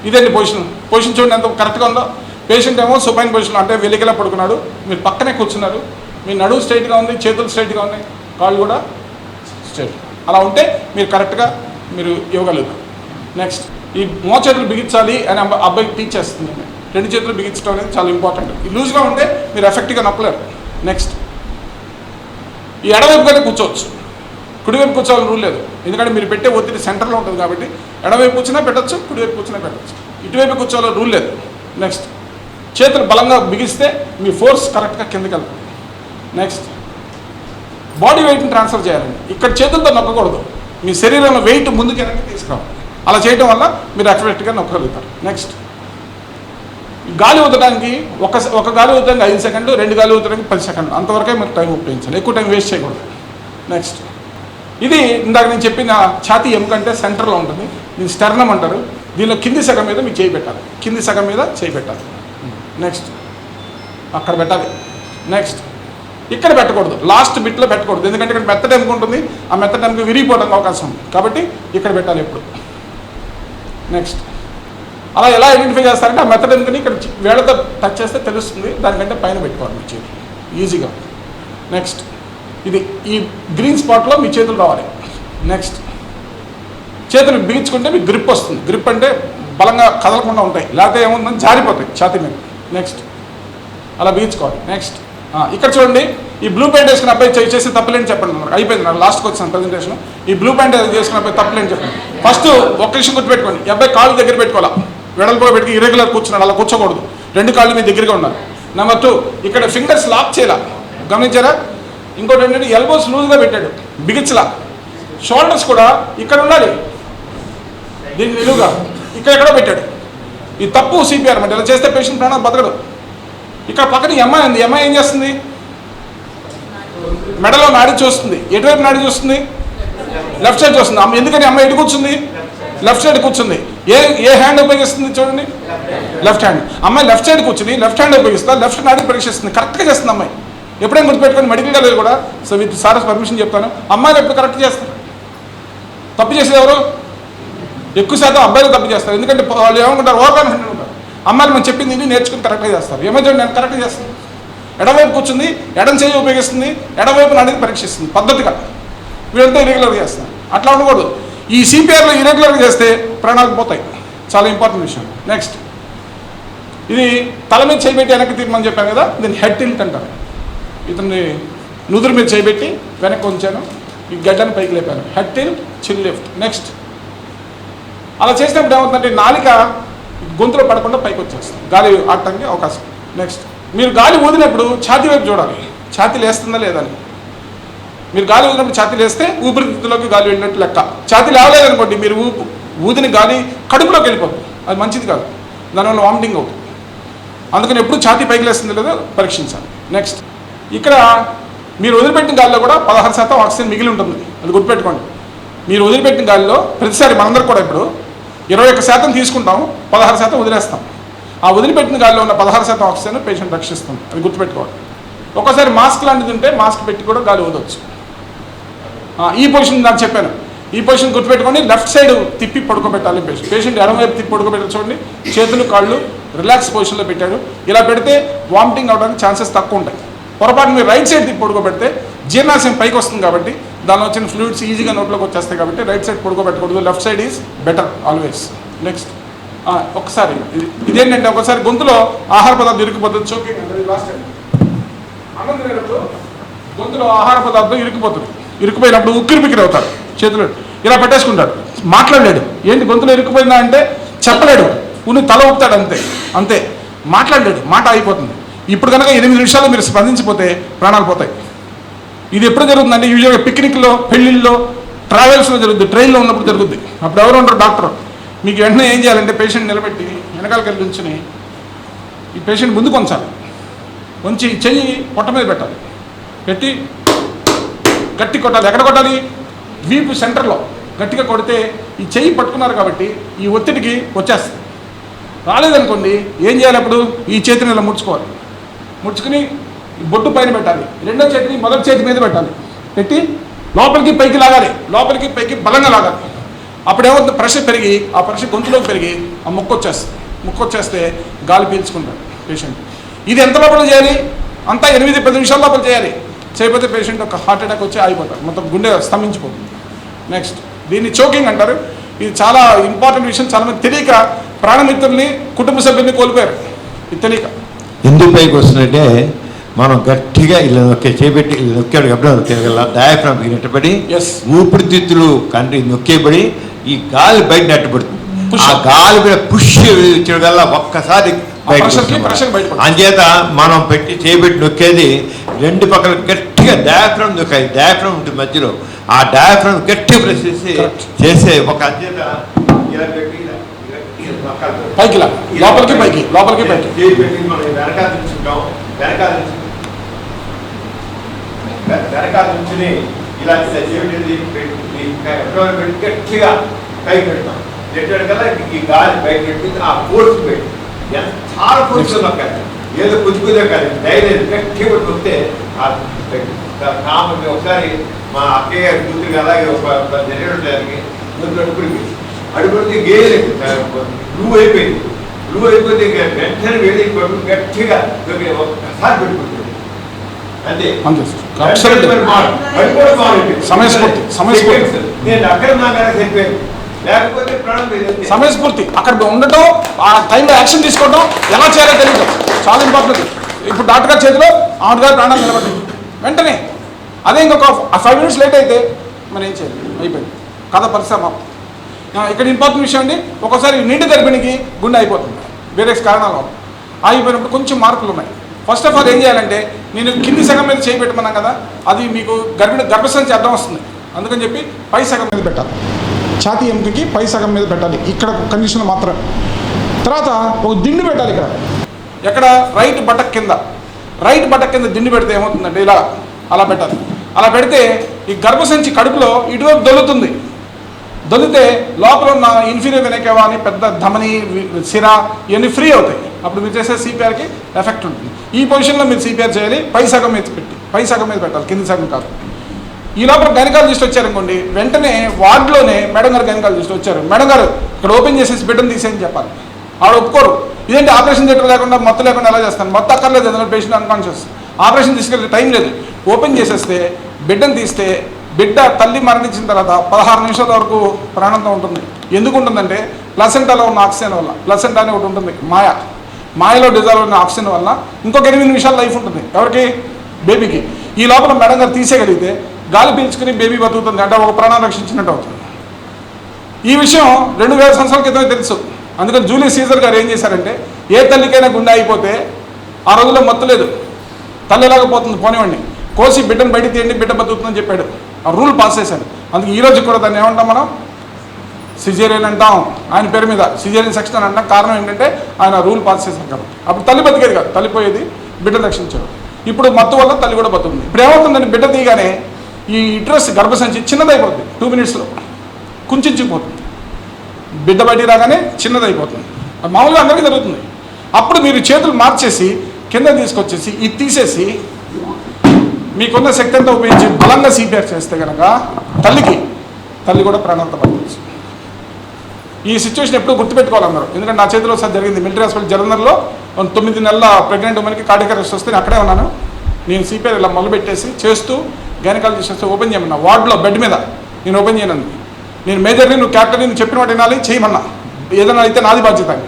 ఇదేంటి పొజిషన్ చూడండి ఎంత కరెక్ట్గా ఉందో. పేషెంట్ ఏమో సుపైన్ పొజిషన్ అంటే వెలికిలా పడుకున్నాడు, మీరు పక్కనే కూర్చున్నారు, మీ నడువు స్ట్రైట్గా ఉంది, చేతులు స్ట్రైట్గా ఉన్నాయి, కాళ్ళు కూడా స్ట్రైట్. అలా ఉంటే మీరు కరెక్ట్గా మీరు ఇవ్వగలుగుతారు. నెక్స్ట్ ఈ మోచేతులు బిగించాలి అని అబ్బాయికి టీచ్ చేస్తుంది. 2 చేతులు బిగించడం అనేది చాలా ఇంపార్టెంట్. ఈ లూజ్గా ఉంటే మీరు ఎఫెక్ట్గా నొక్కలేరు. నెక్స్ట్ ఈ ఎడవైపుగానే కూర్చోవచ్చు, కుడివైపు కూర్చోవాలని రూల్ లేదు, ఎందుకంటే మీరు పెట్టే ఒత్తిడి సెంటర్లో ఉంటుంది కాబట్టి ఎడవైపు కూర్చున్నా పెట్టచ్చు, కుడివైపు కూర్చున్నా పెట్టచ్చు, ఇటువైపు కూర్చోవాలని రూల్ లేదు. నెక్స్ట్ చేతులు బలంగా బిగిస్తే మీ ఫోర్స్ కరెక్ట్గా కిందకి వెళ్తుంది. నెక్స్ట్ బాడీ వెయిట్ని ట్రాన్స్ఫర్ చేయాలండి. ఇక్కడ చేతులతో నొక్కకూడదు, మీ శరీరంలో వెయిట్ ముందుకు వెనక్కి తీసుకురావాలి. అలా చేయడం వల్ల మీరు ఎఫెక్ట్గా నొక్కగలుగుతారు. నెక్స్ట్ గాలి ఊదడానికి ఒక గాలి ఊదడానికి 5 సెకండ్లు, 2 గాలి ఊదడానికి 10 సెకండ్లు, అంతవరకే మీరు టైం ఉపయోగించాలి, ఎక్కువ టైం వేస్ట్ చేయకూడదు. నెక్స్ట్ ఇది ఇందాక నేను చెప్పిన ఛాతీ ఎముకంటే సెంటర్లో ఉంటుంది, దీన్ని స్టెర్నమ్ అంటారు. దీనిలో కింది సగం మీద మీకు చేయి పెట్టాలి, కింది సగం మీద చేయి పెట్టాలి. నెక్స్ట్ అక్కడ పెట్టాలి. నెక్స్ట్ ఇక్కడ పెట్టకూడదు, లాస్ట్ బిట్లో పెట్టకూడదు, ఎందుకంటే ఇక్కడ మెత్తటి ఎముక ఉంటుంది, ఆ మెత్తటి ఎముక విరిగిపోవడానికి అవకాశం ఉంది కాబట్టి ఇక్కడ పెట్టాలి ఎప్పుడు. నెక్స్ట్ అలా ఎలా ఐడెంటిఫై చేస్తారంటే ఆ మెథడ్ ఎందుకని ఇక్కడ వేళతో టచ్ చేస్తే తెలుస్తుంది, దానికంటే పైన పెట్టుకోవాలి మీ చేతులు ఈజీగా. నెక్స్ట్ ఇది ఈ గ్రీన్ స్పాట్లో మీ చేతులు రావాలి. నెక్స్ట్ చేతులు బిగించుకుంటే మీకు గ్రిప్ వస్తుంది, గ్రిప్ అంటే బలంగా కదలకుండా ఉంటాయి, లేకపోతే ఏముందని జారిపోతాయి ఛాతీ మీద. నెక్స్ట్ అలా బిగించుకోవాలి. నెక్స్ట్ ఇక్కడ చూడండి, ఈ బ్లూ ప్యాంట్ వేసుకున్న అబ్బాయి చేసి తప్పలేని చెప్పండి. అయిపోయింది, నాకు లాస్ట్కి వచ్చాను ప్రజెంటేషన్. ఈ బ్లూ ప్యాంట్ చేసుకున్న అబ్బాయి తప్పలేని చెప్పండి. ఫస్ట్ ఒక విషయం గుర్తుపెట్టుకోండి, ఈ అబ్బాయి కాళ్ళు దగ్గర పెట్టుకోవాలా, వెడల్పుగా పెట్టి ఇరెగ్యులర్ కూర్చున్నాడు, అలా కూర్చోకూడదు, 2 కాళ్ళు మీ దగ్గరగా ఉన్నారు. నెంబర్ 2 ఇక్కడ ఫింగర్స్ లాక్ చేయాల, గమనించారా? ఇంకోటి ఏంటంటే ఎల్బోస్ లూజ్గా పెట్టాడు, బిగించలా. షోల్డర్స్ కూడా ఇక్కడ ఉండాలి, దీన్ని నిలువుగా ఇక్కడ పెట్టాడు. ఈ తప్పు CPR అంటే ఇలా చేస్తే పేషెంట్ ప్రాణం బతకడు. ఇక్కడ పక్కన అమ్మాయి ఉంది, అమ్మాయి ఏం చేస్తుంది? మెడలో నాడి చూస్తుంది. ఎటువైపు నాడి చూస్తుంది? లెఫ్ట్ సైడ్ చూస్తుంది. ఎందుకని అమ్మాయి ఎటు కూర్చుంది? లెఫ్ట్ సైడ్ కూర్చుంది. ఏ హ్యాండ్ ఉపయోగిస్తుంది చూడండి, లెఫ్ట్ హ్యాండ్. అమ్మాయి లెఫ్ట్ సైడ్ కూర్చుని లెఫ్ట్ హ్యాండ్ ఉపయోగిస్తా, లెఫ్ట్ నాడికి పరీక్షిస్తుంది, కరెక్ట్గా చేస్తుంది అమ్మాయి. ఎప్పుడైనా గుర్తుపెట్టుకొని మెడికల్ కాలేజ్ కూడా సో విత్ సార్ పర్మిషన్ చెప్తాను, అమ్మాయిలు ఎప్పుడు కరెక్ట్ చేస్తారు. తప్పు చేసేది ఎవరు? ఎక్కువ శాతం అబ్బాయిలు తప్పు చేస్తారు. ఎందుకంటే వాళ్ళు ఏమనుకుంటారు, ఓవర్ కాన్ఫిడెంట్ ఉంటారు. అమ్మాయిలు మనం చెప్పింది నేర్చుకుని కరెక్ట్గా చేస్తారు. ఏమైతే నేను కరెక్ట్గా చేస్తాను, ఎడవైపు కూర్చుంది, ఎడం చేయి ఉపయోగిస్తుంది, ఎడవైపు నాడికి పరీక్షిస్తుంది పద్ధతిగా. వీళ్ళంతా ఇరెగ్యులర్గా చేస్తారు. అట్లా ఉండకూడదు. ఈ సిపిఆర్లో ఇరెగ్యులర్గా చేస్తే ప్రాణాలు పోతాయి. చాలా ఇంపార్టెంట్ విషయం. నెక్స్ట్, ఇది తల మీద చేయబెట్టి వెనక్కి తీర్మని చెప్పాను కదా, దీన్ని హెడ్ టిల్ట్ అంటారు. ఇతన్ని నుదురు మీద చేయబెట్టి వెనక్కి ఉంచాను, ఈ గడ్డని పైకి లేపాను, head tilt, chin lift. Next, అలా చేసినప్పుడు ఏమవుతుందంటే నాలిక గొంతులో పడకుండా పైకి వచ్చేస్తుంది, గాలి ఆడటానికి అవకాశం. నెక్స్ట్, మీరు గాలి ఊదినప్పుడు ఛాతీ వైపు చూడాలి, ఛాతీ లేస్తుందా లేదని. మీరు గాలి ఊదినప్పుడు ఛాతీ లేస్తే ఊపిరితిత్తులోకి గాలి వెళ్ళినట్టు లెక్క. ఛాతీ లేవలేదనుకోండి, మీరు ఊదిన గాలి కడుపులోకి వెళ్ళిపోతుంది, అది మంచిది కాదు, దానివల్ల వామిటింగ్ అవుతుంది. అందుకని ఎప్పుడు ఛాతీ పైకి లేస్తుంది లేదో పరీక్షించాలి. నెక్స్ట్, ఇక్కడ మీరు వదిలిపెట్టిన గాలిలో కూడా 16% ఆక్సిజన్ మిగిలి ఉంటుంది, అది గుర్తుపెట్టుకోండి. మీరు వదిలిపెట్టిన గాలిలో ప్రతిసారి మనందరూ కూడా ఇప్పుడు 21% తీసుకుంటాం, 16% వదిలేస్తాం. ఆ వదిలిపెట్టిన గాలిలో ఉన్న 16% ఆక్సిజన్ పేషెంట్ రక్షిస్తుంది, అది గుర్తుపెట్టుకోవాలి. ఒక్కోసారి మాస్క్ లాంటిది ఉంటే మాస్క్ పెట్టి కూడా గాలి వదవచ్చు. ఈ పొజిషన్ నాకు చెప్పాను, ఈ పొజిషన్ గుర్తుపెట్టుకొని లెఫ్ట్ సైడ్ తిప్పి పడుకోబెట్టాలి పేషెంట్ ఎడమవైపు తిప్పి పడుకోబెట్టాలి. చూడండి, చేతులు కాళ్ళు రిలాక్స్ పొజిషన్లో పెట్టాడు. ఇలా పెడితే వామిటింగ్ అవడానికి ఛాన్సెస్ తక్కువ ఉంటాయి. పొరపాటు మీరు రైట్ సైడ్ తిప్పి పడుకోబెడితే జీర్ణాశయం పైకి వస్తుంది కాబట్టి దానిలో వచ్చిన ఫ్లూయిడ్స్ ఈజీగా నోట్లోకి వచ్చేస్తాయి కాబట్టి రైట్ సైడ్ పడుకోబెట్టకూడదు, left side is better always. Next, ఒకసారి ఇదేంటంటే ఒకసారి గొంతులో ఆహార పదార్థం ఇరుక్కుపోతుంది, చోకింగ్ అంటే లాస్ట్ టైం అన్నం తినేటప్పుడు గొంతులో ఆహార పదార్థం ఇరుక్కుపోతుంది. ఇరుక్కుపోయినప్పుడు ఉక్కిరి బిక్కిరి అవుతాడు, చేతులు ఇలా పెట్టేసుకుంటాడు, మాట్లాడలేడు. ఏంటి గొంతులో ఇరుక్కుపోయిందా అంటే చెప్పలేడు, ఉన్ని తల ఊపుతాడు, అంతే అంతే, మాట్లాడలేడు, మాట అయిపోతుంది. ఇప్పుడు కనుక 8 నిమిషాలు మీరు స్పందించిపోతే ప్రాణాలు పోతాయి. ఇది ఎప్పుడు జరుగుతుందంటే యూజువల్గా పిక్నిక్లో, పెళ్ళిళ్ళలో, ట్రావెల్స్లో జరుగుతుంది, ట్రైన్లో ఉన్నప్పుడు జరుగుతుంది. అప్పుడు ఎవరు ఉంటారు, డాక్టర్. మీకు వెంటనే ఏం చేయాలంటే పేషెంట్ నిలబెట్టి వెనకాలకి వెళ్ళి ఉంచుని ఈ పేషెంట్ ముందుకు ఉంచాలి, ఉంచి చెయ్యి పొట్ట మీద పెట్టాలి, పెట్టి గట్టి కొట్టాలి. ఎక్కడ కొట్టాలి? వీపు సెంటర్లో గట్టిగా కొడితే ఈ చెయ్యి పట్టుకున్నారు కాబట్టి ఈ ఒత్తిడికి వచ్చేస్తుంది. రాలేదనుకోండి ఏం చేయాలి, అప్పుడు ఈ చేతిని ఇలా ముడుచుకోవాలి, ముడుచుకుని బొట్టు పైన పెట్టాలి, రెండో చేతిని మొదటి చేతి మీద పెట్టాలి, పెట్టి లోపలికి పైకి లాగాలి, లోపలికి పైకి బలంగా లాగాలి. అప్పుడు ఏమవుతుంది, ప్రెషర్ పెరిగి ఆ ప్రెషర్ గొంతులోకి పెరిగి ఆ ముక్కు వచ్చేస్తే గాలి పీల్చుకుంటాడు పేషెంట్. ఇది ఎంత లోపల చేయాలి? అంతా 8-10 నిమిషాల లోపల చేయాలి. చేయకపోతే పేషెంట్ ఒక హార్ట్ అటాక్ వచ్చి ఆగిపోతాడు, మొత్తం గుండె స్తంభించిపోతుంది. నెక్స్ట్, దీన్ని చోకింగ్ అంటారు. ఇది చాలా ఇంపార్టెంట్ విషయం, చాలామంది తెలియక ప్రాణమిత్రుల్ని, కుటుంబ సభ్యుల్ని కోల్పోయారు, ఇది తెలియక. ఎందుకు పైకి వస్తుందంటే మనం గట్టిగా ఇలా చేపెట్టి నొక్కాడు కాబట్టి డయాఫ్రామ్ నెట్టబడి ఊపిరితిత్తులు కంటి నొక్కేబడి ఈ గాలి బయట నెట్టబడుతుంది. ఆ గాలి మీద పుష్ వచ్చేవల్ల ఒక్కసారి అంచేత మనం పెట్టి చేపెట్టి నొక్కేది రెండు పక్కల గట్టిగా డయాఫ్రామ్ నొక్కాయి. డయాఫ్రామ్ ఉంటుంది మధ్యలో, ఆ డయాఫ్రామ్ గట్టిగా ప్రెస్ చేసే ఒక అంచేత ఇలా పెట్టి పైకి లోపలికి పైకి లోపలికి పైకి చేపెట్టి మనం వెనకాల నుంచుంటాం. వెనకాల నుంచి ఇలా చేపెట్టి గట్టిగా పైకి పెడతాం. కల్లా ఈ గాలి బయట పెట్టి ఆ ఫోర్స్ పెట్టి చాలా ఫోర్స్ నొక్కాలి, ఏదో కొద్దిగా కాదు, ధైర్యం గట్టిగా వస్తే ఒకసారి మా అక్కయ్య కూతురికి అలాగే ఒక జరిగేటానికి అడుగుడికి గేయలే లూవ్ అయిపోయింది. లూవ్ అయిపోతే వెంటనే వేడి గట్టిగా ఒక్కసారి పెట్టుకుంటుంది, అంతే. నేను అక్కడ నాకనే చెప్పాను, లేకపోతే ప్రాణం సమయస్ఫూర్తి అక్కడ ఉండటం, ఆ టైంలో యాక్షన్ తీసుకోవడం, ఎలా చేయాలో తెలియదు, చాలా ఇంపార్టెంట్. ఇప్పుడు డాక్టర్ గారి చేతిలో ఆవిడ గారు ప్రాణాలు నిలబడ్డాయి వెంటనే. అదే ఇంకొక 5 మినిట్స్ లేట్ అయితే మనం ఏం చేయాలి, అయిపోయింది కథ పరిశ్రమ. ఇక్కడ ఇంపార్టెంట్ విషయం అండి, ఒక్కోసారి నీటి గర్భిణికి గుండె అయిపోతుంది, వేరే కారణాలు ఆగిపోయినప్పుడు కొంచెం మార్పులు ఉన్నాయి. ఫస్ట్ ఆఫ్ ఆల్ ఏం చేయాలంటే, నేను కింది సగం మీద చేయి పెట్టమన్నాను కదా, అది మీకు గర్భసంచి అడ్డం వస్తుంది, అందుకని చెప్పి పై సగం మీద పెట్టాలి. ఛాతీ ఎముకకి పై సగం మీద పెట్టాలి, ఇక్కడ కండిషన్ మాత్రం. తర్వాత ఒక దిండు పెట్టాలి ఇక్కడ, ఎక్కడ రైట్ బటక్ కింద దిండు పెడితే ఏమవుతుందంటే అలా పెట్టాలి. అలా పెడితే ఈ గర్భసంచి కడుపులో ఇటువైపు దొల్లుతుంది, దొలితే లోపల ఉన్న ఇన్ఫీరియర్ వెనకేవా అని పెద్ద ధమని సిర ఇవన్నీ ఫ్రీ అవుతాయి. అప్పుడు మీరు చేసే సిపిఆర్కి ఎఫెక్ట్ ఉంటుంది. ఈ పొజిషన్లో మీరు సిపిఆర్ చేయాలి, పై సగం మీద పెట్టాలి, కింది సగం కాదు. ఈ లోపల గైనకాలజిస్ట్ వచ్చారనుకోండి, వెంటనే వార్డులోనే మేడం గారు గైనకాలజిస్ట్ వచ్చారు, మేడం గారు ఇక్కడ ఓపెన్ చేసేసి బిడ్డను తీసేయని చెప్పాలి. ఆవిడ ఒప్పుకోరు. ఇదేంటి ఆపరేషన్ థియేటర్ లేకుండా మొత్తం లేకుండా ఎలా చేస్తాను, మొత్తం అక్కర్లేదు, ఏదైనా పేషెంట్ అన్కాన్షియస్, ఆపరేషన్ తీసుకెళ్ళే టైం లేదు, ఓపెన్ చేసేస్తే బిడ్డను తీస్తే బిడ్డ తల్లి మరణించిన తర్వాత 16 నిమిషాల వరకు ప్రాణంతో ఉంటుంది. ఎందుకు ఉంటుందంటే ప్లసెంటాలో ఉన్న ఆక్సిజన్ వల్ల. ప్లసెంటా అని ఒకటి ఉంటుంది, మాయలో డిజాల్వ్ ఉన్న ఆక్సిజన్ వల్ల ఇంకొక 8 నిమిషాలు లైఫ్ ఉంటుంది. ఎవరికి? బేబీకి. ఈ లోపల మేడం గారు తీసేయగలిగితే గాలి పీల్చుకుని బేబీ బతుకుతుంది, అంటే ఒక ప్రాణాన్ని రక్షించినట్టు అవుతుంది. ఈ విషయం 2000 సంవత్సరాల క్రితమే తెలుసు. అందుకని జూలియస్ సీజర్ గారు ఏం చేశారంటే, ఏ తల్లికైనా గుండె అయిపోతే ఆ రోజుల్లో మత్తు లేదు, తల్లి ఎలాగపోతుంది పోనివ్వండి, కోసి బిడ్డను బయట తీయండి, బిడ్డ బతుకుతుందని చెప్పాడు. ఆ రూల్ పాస్ చేశాడు. అందుకే ఈ రోజు కూడా దాన్ని ఏమంటాం మనం? సిజేరియన్ అంటాం. ఆయన పేరు మీద సిజేరియన్ సెక్షన్ అని అంటాం. కారణం ఏంటంటే ఆయన రూల్ పాస్ చేశారు కాబట్టి. అప్పుడు తల్లి బతికేది కాదు, తల్లిపోయేది, బిడ్డ రక్షించాడు. ఇప్పుడు మత్తు వల్ల తల్లి కూడా బతుకుంది. ఇప్పుడు ఏమవుతుందండి, బిడ్డ తీయగానే ఈ యుటరస్ గర్భసంచి చిన్నదైపోతుంది, 2 మినిట్స్లో కుంచుకుపోతుంది. బిడ్డ బయటికి రాగానే చిన్నదైపోతుంది. అది మామూలుగా అందరికీ జరుగుతుంది. అప్పుడు మీరు చేతులు మార్చేసి కింద తీసుకొచ్చేసి ఇది తీసేసి మీకున్న శక్తి అంతా ఉపయోగించి బలంగా సిపిఆర్ చేస్తే కనుక తల్లి కూడా ప్రాణాలతో బతకచ్చు. ఈ సిచ్యువేషన్ ఎప్పుడు గుర్తుపెట్టుకోవాలి అందరూ. ఎందుకంటే నా చేతిలో ఒకసారి జరిగింది. మిలిటరీ హాస్పిటల్ జలంధర్లో 9 నెలల ప్రెగ్నెంట్ ఉమెన్కి కార్డియాక్ అరెస్ట్ వస్తే నేను అక్కడే ఉన్నాను. నేను సిపిఆర్ ఇలా మొదలుపెట్టేసి చేస్తూ గైనకాలజిస్ట్ చేస్తే ఓపెన్ చేయమన్నా, వార్డులో బెడ్ మీద నేను ఓపెన్ చేయను. నేను మేజర్ని, నువ్వు క్యాప్టెన్ని, నువ్వు చెప్పిన వాటి వినాలి, చేయమన్నా, ఏదైనా అయితే నాది బాధ్యత అని.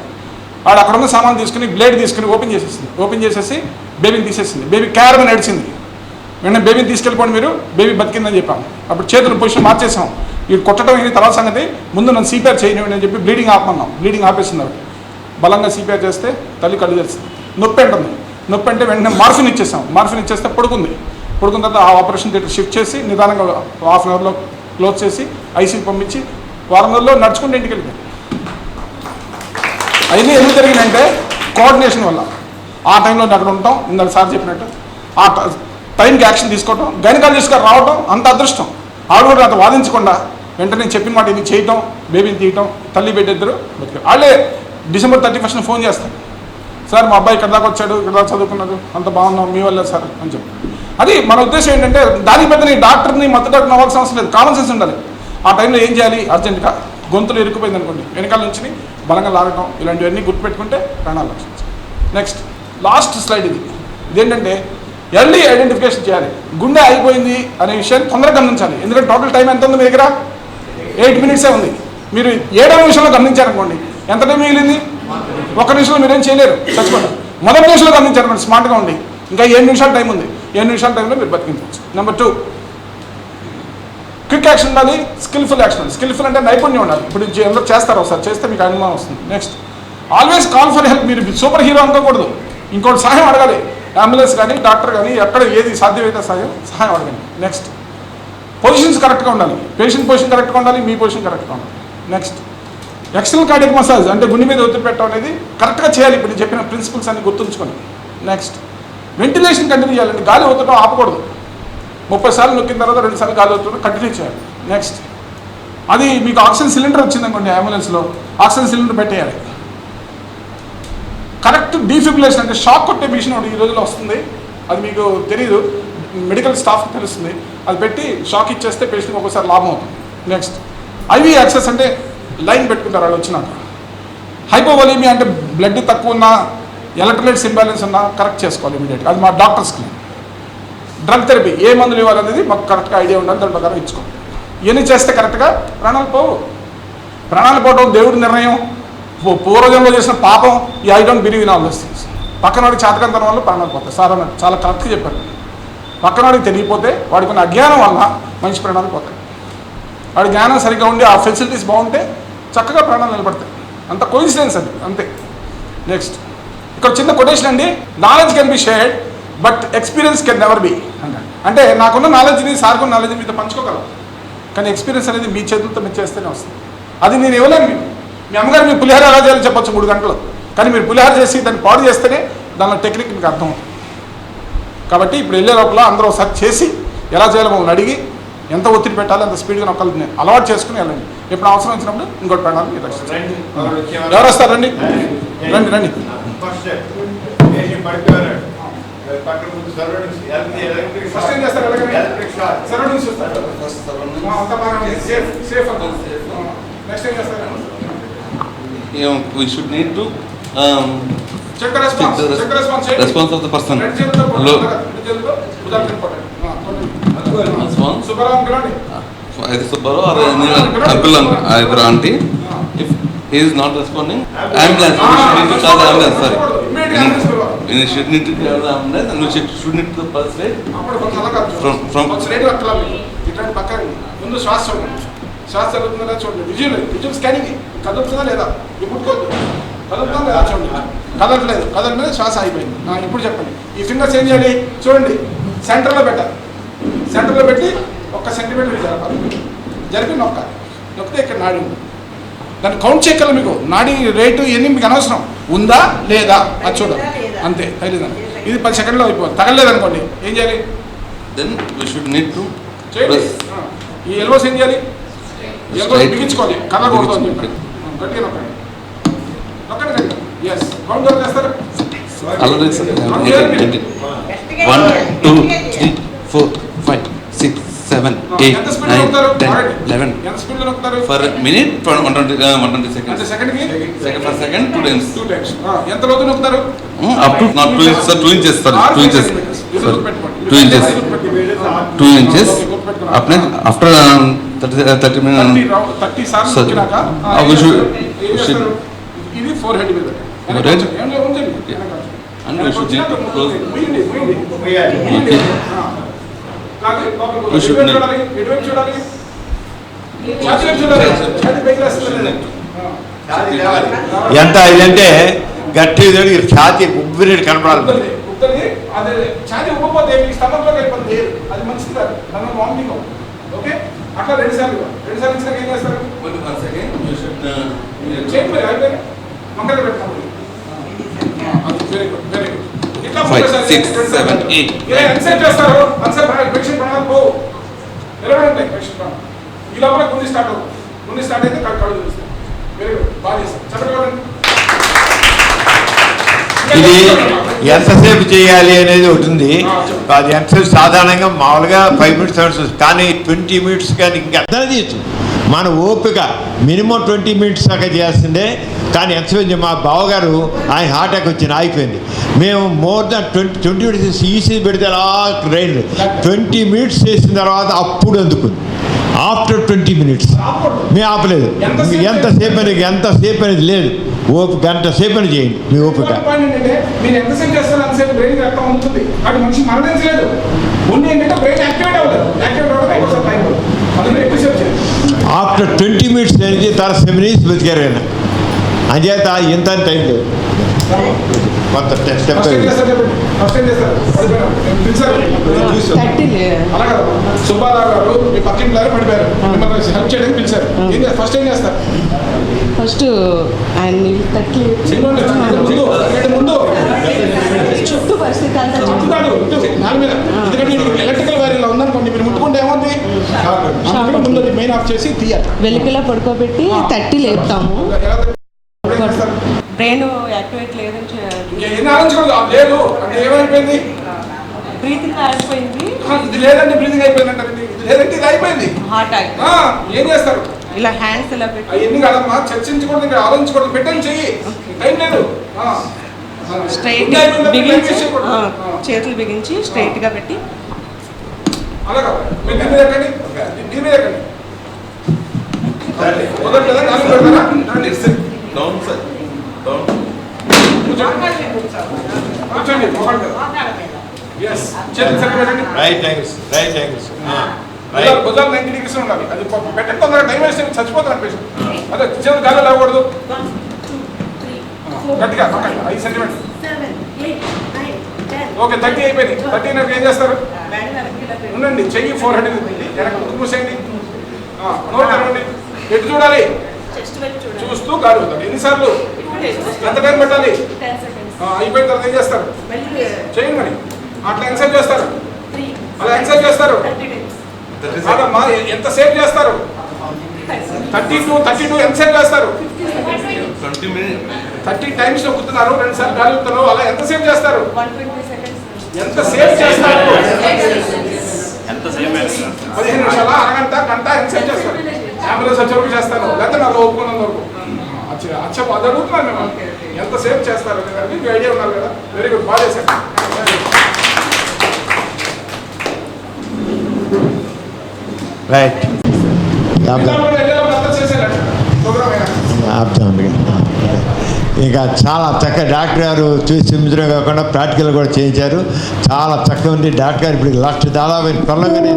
వాడు అక్కడ ఉన్న సామాన్ తీసుకుని బ్లేడ్ తీసుకుని ఓపెన్ చేసేసింది. ఓపెన్ చేసేసి బేబీని తీసేసింది. బేబీ క్యారమని నడిచింది. వెంటనే బేబీని తీసుకెళ్ళిపోండి మీరు, బేబీ బతికిందని చెప్పాము. అప్పుడు చేతులు పొజిషన్ మార్చేసాం. ఇవి కొట్టడం ఏంటి తర్వాత సంగతి, ముందు నన్ను సిపిఆర్ చేయనివ్వండి అని చెప్పి బ్లీడింగ్ ఆపమన్నాం. బ్లీడింగ్ ఆపేసింది ఆవిడ. బలంగా సిపిఆర్ చేస్తే తల్లి కళ్ళు తెరిచింది. నొప్పి అంటుంది. నొప్పి అంటే వెంటనే మార్ఫిన్ ఇచ్చేసాం. మార్ఫిన్ ఇచ్చేస్తే పడుకున్న తర్వాత ఆ ఆపరేషన్ థియేటర్ షిఫ్ట్ చేసి నిదానంగా 1/2 అవర్లో క్లోజ్ చేసి ఐసీకి పంపించి వారం రోజుల్లో నడుచుకుంటే ఇంటికి వెళ్ళిపోయింది. అవన్నీ ఎందుకు జరిగినాయంటే కోఆర్డినేషన్ వల్ల. ఆ టైంలో అక్కడ ఉంటాం, ఇందాక సార్ చెప్పినట్టు ఆ టైంకి యాక్షన్ తీసుకోవటం, గైనకాలజిస్ట్ గారు రావడం అంత అదృష్టం. ఆవిడ కూడా అంత వాదించకుండా వెంటనే చెప్పిన మాట ఇది చేయటం, బేబీని తీయటం, తల్లి బిడ్డ ఇద్దరు బతికారు. వాళ్ళే December 31st ఫోన్ చేస్తారు, సార్ మా అబ్బాయి ఇక్కడ దాకా వచ్చాడు, ఇక్కడ దాకా చదువుకున్నాడు, అంత బాగున్నాం మీ వల్లే సార్ అని చెప్పి. అది మన ఉద్దేశం ఏంటంటే దానికి పెద్ద డాక్టర్ని డాక్టర్ అవ్వాల్సిన అవసరం లేదు, కామన్ సెన్స్ ఉండాలి. ఆ టైంలో ఏం చేయాలి, అర్జెంట్గా గొంతులు ఇరుక్కుపోయింది అనుకోండి, వెనకాల నుంచి బలంగా లాగటం, ఇలాంటివన్నీ గుర్తుపెట్టుకుంటే ప్రాణాలు రక్షించాలి. నెక్స్ట్ లాస్ట్ స్లైడ్ ఇదేంటంటే ఎర్లీ ఐడెంటిఫికేషన్ చేయాలి. గుండె అయిపోయింది అనే విషయాన్ని తొందరగా గమనించాలి. ఎందుకంటే టోటల్ టైం ఎంత ఉంది మీ దగ్గర? 8 మినిట్సే ఉంది. మీరు 7వ నిమిషంలో గమనించారనుకోండి, ఎంత టైం మిగిలింది? 1 నిమిషంలో మీరేం చేయలేరు, చచ్చిపోతారు. మొదటి నిమిషంలో గమనించారనుకోండి, స్మార్ట్గా ఉండి ఇంకా 7 నిమిషాల టైం ఉంది, 7 నిమిషాల టైంలో మీరు బతికించవచ్చు. నెంబర్ 2 క్విక్ యాక్షన్ ఉండాలి, స్కిల్ఫుల్ యాక్షన్. స్కిల్ఫుల్ అంటే నైపుణ్యం ఉండాలి. ఇప్పుడు అందరూ చేస్తారు, ఒకసారి చేస్తే మీకు అనుమానం వస్తుంది. Next always call for help. మీరు సూపర్ హీరో అనుకోకూడదు, ఇంకోటి సహాయం అడగాలి. అంబులెన్స్ కానీ డాక్టర్ కానీ ఎక్కడ ఏది సాధ్యమైతే సహాయం అడగండి. నెక్స్ట్ పొజిషన్స్ కరెక్ట్గా ఉండాలి. పేషెంట్ పొజిషన్ కరెక్ట్గా ఉండాలి, మీ పొజిషన్ కరెక్ట్గా ఉండాలి. నెక్స్ట్ ఎక్స్టర్నల్ కార్డియాక్ మసాజ్ అంటే గుండె మీద ఒత్తిడి పెట్టడం అనేది కరెక్ట్గా చేయాలి. ఇప్పుడు నేను చెప్పిన ప్రిన్సిపల్స్ అన్ని గుర్తుంచుకోండి. నెక్స్ట్ వెంటిలేషన్ కంటిన్యూ చేయాలండి, గాలి ఒత్తడం ఆపకూడదు. 30 సార్లు నొక్కిన తర్వాత 2 సార్లు గాలి ఒత్తడం కంటిన్యూ చేయాలి. నెక్స్ట్ అది మీకు ఆక్సిజన్ సిలిండర్ వచ్చిందనుకోండి, అంబులెన్స్లో ఆక్సిజన్ సిలిండర్ పెట్టేయాలి. కరెక్ట్ డీఫిబ్రిలేషన్ అంటే షాక్ కొట్టే మిషన్ ఒకటి ఈ రోజుల్లో వస్తుంది, అది మీకు తెలియదు, మెడికల్ స్టాఫ్కి తెలుస్తుంది. అది పెట్టి షాక్ ఇచ్చేస్తే పేషెంట్కి ఒక్కోసారి లాభం అవుతుంది. నెక్స్ట్ ఐవీ యాక్సెస్ అంటే లైన్ పెట్టుకుంటారు వాళ్ళు వచ్చినాక. హైపోవలీమియా అంటే బ్లడ్ తక్కువ ఉన్నా, ఎలక్ట్రోలైట్స్ ఇంబ్యాలెన్స్ ఉన్నా కరెక్ట్ చేసుకోవాలి ఇమీడియట్గా. అది మా డాక్టర్స్కి. డ్రగ్ థెరపీ ఏ మందులు ఇవ్వాలనేది మాకు కరెక్ట్గా ఐడియా ఉండాలి, దాని ప్రకారం ఇచ్చుకోవాలి. ఇవన్నీ చేస్తే కరెక్ట్గా ప్రాణాలు పోవు. ప్రాణాలు పోవడం దేవుడి నిర్ణయం, పూర్వజంలో చేసిన పాపం. ఈ I don't believe in all those things. పక్కనవాడికి చేతకంతనం వల్ల ప్రాణాలు పోతాయి. సార్ అన్నట్టు చాలా కరెక్ట్గా చెప్పారు. పక్కనవాడికి తెలియపోతే వాడికి ఉన్న అజ్ఞానం వల్ల మనిషి ప్రాణాలు పోతాయి. వాడి జ్ఞానం సరిగ్గా ఉండి ఆ ఫెసిలిటీస్ బాగుంటే చక్కగా ప్రాణాలు నిలబడతాయి. అంత కోయిన్సిడెన్స్ అది, అంతే. నెక్స్ట్ ఇక్కడ చిన్న కొటేషన్ అండి, knowledge can be shared but experience can never be అంటాడు. అంటే నాకున్న నాలెడ్జ్ని సార్కున్న నాలెడ్జ్ మీతో పంచుకోగలం, కానీ ఎక్స్పీరియన్స్ అనేది మీ చేతులతో మీరు చేస్తేనే వస్తుంది. అది నేను ఇవ్వలేను. మీ అమ్మగారు మీ పులిహార ఎలా చేయాలో చెప్పచ్చు 3 గంటలు, కానీ మీరు పులిహార చేసి దాన్ని పాడు చేస్తేనే దానిలో టెక్నిక్ మీకు అర్థం అవుతుంది. కాబట్టి ఇప్పుడు వెళ్ళే లోపల అందరూ ఒకసారి చేసి ఎలా చేయాలో మమ్మల్ని అడిగి ఎంత ఒత్తిడి పెట్టాలి అంత స్పీడ్గా నొక్కాలి. అలవాటు చేసుకుని వెళ్ళండి. ఎప్పుడు అవసరం వచ్చినప్పుడు ఇంకోటి పెట్టాలి. ఎవరు వస్తారు? రండి రండి రండి. ఫస్ట్ ఏం చేస్తారు? సరౌండింగ్స్ చూస్తారు. నెక్స్ట్ ఏం చేస్తారు? We should need to check the response. Check the response. Response of the person. Response. Samaram kelandi. Either Subbaro or uncle, either auntie. If he is not responding, ambulance. We should need to call the ambulance. Sorry. We should need to call the ambulance and we should need to pulse rate from. ఇట్లాంటి పక్కన ముందు శ్వాస చూడండి. శ్వాస జరుగుతుందా చూడండి. Visual scanning కదులుతుందా లేదా? ముట్టుకోవద్దు. కదులుతుందా లేదా చూడండి. కదలట్లేదు. కదలట్లేదు. శ్వాస అయిపోయింది. ఇప్పుడు చెప్పండి. ఈ ఫింగర్స్ ఏం చేయాలి? చూడండి, సెంటర్లో పెట్టాలి. సెంటర్లో పెట్టి 1 సెంటీమీటర్ జరపాలి. జరిపి నొక్కాలి. నొక్కితే ఇక్కడ నాడి ఉంది. దాన్ని కౌంట్ చేయగల మీకు నాడి రేటు ఇవన్నీ మీకు అనవసరం. ఉందా లేదా అది చూడాలి. అంతే, తెలియదండి. ఇది 10 సెకండ్లో అయిపోవాలి. తగలేదనుకోండి ఏం చేయాలి? Then we should need to చేయండి. ఈ ఎల్బోస్ ఏం చేయాలి? ఎల్బోస్ బిగించుకోవాలి. కదలకూడదు అని చెప్పి గట్టిగా నొక్కండి. నొక్కండి గట్టిగా. ఎస్. కౌంట్ డౌన్ చేస్తారు. already 1 2 3 4 5 6 7 8 9 10 11 ఎంత స్పీడ్లో నొక్కుతారు? for a minute 120 seconds. అంటే సెకండ్కి Per second 2 times. 2 times. ఎంత లోతు నొక్కుతారు? Up to not 2 inches, sir, 2 inches, sorry, 2 inches. Sorry, 2 inches. 2 inches. After 30 minutes. 30 సార్లు నొక్కినాక we should ఇది 4 హెడ్ మీద. Forehead? ఏమో ఉంచండి. And we should need to close. పోయండి. Okay. We should need. చూడాలి. ఎటువైపు చూడాలి? ఛాతీ వైపు చూడాలి. ఛాతీ పైకి లేస్తుంది. ఎంత ఇదంటే గట్టి ఛాతీ ఉబ్బినట్టు కనపడాలి. ఉబ్బని అదే ఛాతీ ఉబ్బపోతే మీకు స్టమక్లోకి వెళ్ళిపోతుంది. అది మంచిది కాదు. దాని వామిటింగ్ అవుతుంది. ఓకే, అట్లా 2 సార్లు ఇచ్చినాక ఏం చేస్తారు? Once again, you should. చేయండి మరి. అయిపోయింది. మొక్కలు పెడతాము. Very good, very good. ఇట్లా 5 6 7 8. ఇలా ఎన్సైట్ చేస్తారు. అన్సర్ పేషెంట్ ప్రాణాలు పోవు. నిలబడండి పేషెంట్ ప్రాణాలు. ఈ లోపల గుండి స్టార్ట్ అవుతుంది. గుండి స్టార్ట్ అయితే కళ్ళు చూపిస్తాయి. వెరీ గుడ్, బాగా చేస్తారు. చెప్పండి. ఇది ఎంతసేపు చేయాలి అనేది ఒకటి ఉంది. అది ఎంతసేపు సాధారణంగా మామూలుగా 5 minutes 7 minutes, కానీ 20 minutes కానీ ఇంకా అర్థం చేయొచ్చు. మన ఓపిక మినిమం 20 minutes దాకా చేయాల్సిందే. కానీ ఎంతసేపు మా బావగారు ఆయన హార్ట్ అటాక్ వచ్చింది, ఆగిపోయింది. మేము మోర్ దాన్ 20 minutes ఈసీ పెడితే అలా ట్రైన్ 20 minutes చేసిన తర్వాత అప్పుడు అందుకుంది. ఆఫ్టర్ 20 minutes మేము ఆపలేదు. ఎంతసేపు అనేది లేదు. ఓపిక గంట సేపు అని చేయండి మీ ఓపిక. మీరు ఎంతసేపు చేస్తారు అంతసేపు బ్రెయిన్ రక్తం ఉంటుంది. అది మనిషి మరణించలేదు. ముందు ఏంటంటే బ్రెయిన్ యాక్టివేట్ అవ్వలేదు. యాక్టివేట్ అవ్వడం టైం అందులో ఎక్కువసేపు చేయాలి. ఆఫ్టర్ 20 minutes అనేది తన 7 minutes బతికారు ఆయన. అంచేత ఎంత టైం లేదు. కొంత స్టెప్ అలాగే సుబ్బారావు గారు మీ పక్కింటి గారు పడిపోయారు. మిమ్మల్ని హెల్ప్ చేయడానికి పిలిచారు. ఫస్ట్ ఏం చేస్తారు? ఫస్ట్ ఆయన తట్టి ముందు చుట్టూ పరిస్థితి అంతా దాని మీద, ఎందుకంటే ఎలక్ట్రికల్ వైర్ ఇలా ఉందనుకోండి, మీరు ముట్టుకుంటే ఏముంది? ముందు మెయిన్ ఆఫ్ చేసి తీయాలి. వెలుగులా పడుకోబెట్టి తట్టి లేపుతాము. బ్రెయిన్ యాక్టివేట్ లేదని ఎన్ని ఆలోచించకూడదు. లేదు అంటే ఏమైపోయింది? బ్రీతింగ్ ఆగిపోయింది. ఇది లేదంటే బ్రీతింగ్ అయిపోయింది అంటారు. ఇది లేదంటే ఇది అయిపోయింది. హార్ట్ ఏం చేస్తారు? ఇలా హ్యాండ్స్ ఇలా పెట్టి ఎన్ని కాదమ్మా, చర్చించకూడదు, ఇక్కడ ఆలోచించకూడదు. పెట్టండి, చెయ్యి. టైం లేదు. స్ట్రైట్ బిగించి చేతులు బిగించి స్ట్రైట్ గా పెట్టి అలాగా మీరు దీని మీద ఎక్కండి. దీని మీద ఎక్కండి. కుదరట్లేదా? నాలుగు పెడతారా? Down, sir. Down. కూర్చోండి. ఎస్, చేతులు సరిగ్గా పెట్టండి. రైట్ యాంగిల్స్ భుజాలు 90 degrees ఉండాలి. అది పెట్టండి. తొందరగా టైం వేస్ట్ చచ్చిపోతారు పేషెంట్. అదే చేతులు గాలి లేవకూడదు. గట్టిగా 5 సెంటీమీటర్. ఓకే, 30 అయిపోయింది. 30 అయినాక ఏం చేస్తారు? ఉండండి, చెయ్యి 400 వెనక మూసేయండి. నోరు తెరవండి. ఎటు చూడాలి? చూస్తూ గాలి వద్దాం. ఎన్నిసార్లు? ఎంత టైం పెట్టాలి? అయిపోయిన తర్వాత ఏం చేస్తారు? చేయండి మరి. అట్లా ఎన్సైజ్ చేస్తారు. అలా ఎన్సైజ్ చేస్తారు. కాదమ్మా, ఎంత సేవ్ చేస్తారు? 32 ఎంత సేవ్ చేస్తారు? 20 minutes. 30 టైమ్స్ లో కూర్చున్నారు, 2 సార్లు గాలి వస్తున్నారు, అలా ఎంత సేవ్ చేస్తారు? 120 seconds. ఎంత సేవ్ చేస్తారు? 15 నిమిషాల, అరగంట, గంట ఎంత సేవ్ చేస్తారు? అంబులెన్స్ వచ్చేవరకు చేస్తాను, లేకపోతే నాకు ఒప్పుకున్నంత వరకు. అచ్చా అది అడుగుతున్నాను మేము, ఎంత సేవ్ చేస్తారు అనేది మీకు ఐడియా ఉన్నారు కదా. వెరీ గుడ్, బాగా చేశారు. రైట్ ఇంకా చాలా చక్కగా డాక్టర్ గారు చూసి చూపించడం కాకుండా ప్రాక్టికల్ కూడా చేయించారు. చాలా చక్కగా ఉంది. డాక్టర్ గారు ఇప్పుడు దాదాపు త్వరలోనే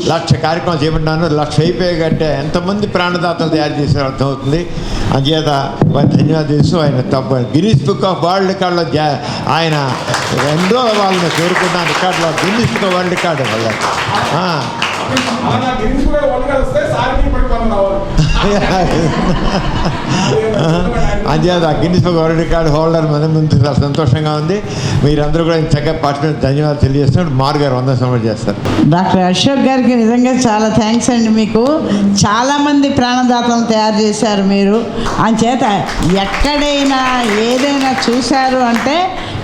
1,00,000 కార్యక్రమాలు చేపట్టాను. 1,00,000 అయిపోయే కంటే ఎంతమంది ప్రాణదాతలు తయారు చేశారో అర్థమవుతుంది. అంచేత ధన్యవాదాలు చేస్తూ ఆయన గిన్నిస్ బుక్ ఆఫ్ వరల్డ్ రికార్డులో ఆయన 2 వాళ్ళని కోరుకున్నాను. రికార్డులో Guinness book of world record వల్ల అంచేత Guinness book world record holder మన ముందు చాలా సంతోషంగా ఉంది. మీరందరూ కూడా చక్కగా పార్టిసిపేట్ ధన్యవాదాలు తెలియజేస్తున్నారు. మారు గారు 100 సమయం చేస్తారు. డాక్టర్ అశోక్ గారికి నిజంగా చాలా థ్యాంక్స్ అండి. మీకు చాలామంది ప్రాణదాతలను తయారు చేశారు మీరు. అంచేత ఎక్కడైనా ఏదైనా చూశారు అంటే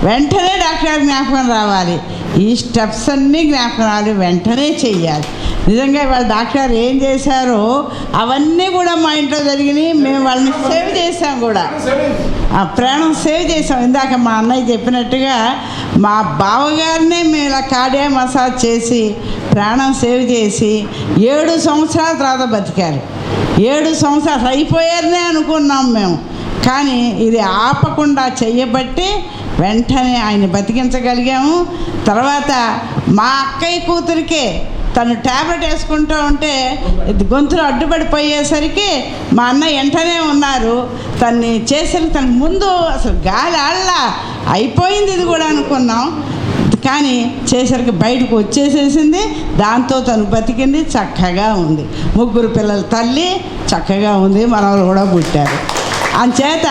వెంటనే డాక్టర్ గారి జ్ఞాపకం రావాలి. ఈ స్టెప్స్ అన్నీ జ్ఞాపకం రావాలి, వెంటనే చెయ్యాలి. నిజంగా వాళ్ళు డాక్టర్ ఏం చేశారో అవన్నీ కూడా మా ఇంట్లో జరిగినాయి. మేము వాళ్ళని సేవ్ చేసాం కూడా, ఆ ప్రాణం సేవ్ చేసాం. ఇందాక మా అన్నయ్య చెప్పినట్టుగా మా బావగారినే మేము ఇలా కార్డియా మసాజ్ చేసి ప్రాణం సేవ్ చేసి 7 సంవత్సరాల తర్వాత బతికారు. 7 సంవత్సరాలు అయిపోయారనే అనుకున్నాం మేము, కానీ ఇది ఆపకుండా చెయ్యబట్టి వెంటనే ఆయన బతికించగలిగాము. తర్వాత మా అక్కయ్య కూతురికే తను ట్యాబ్లెట్ వేసుకుంటూ ఉంటే గొంతులు అడ్డుపడిపోయేసరికి మా అన్న వెంటనే ఉన్నారు. తన్ని చేసరికి తనకు ముందు అసలు గాలి ఆళ్ళ అయిపోయింది ఇది కూడా అనుకున్నాం, కానీ చేసరికి బయటకు వచ్చేసేసింది. దాంతో తను బతికింది, చక్కగా ఉంది. 3 పిల్లల తల్లి చక్కగా ఉంది, మనవలు కూడా పుట్టారు. అంచేత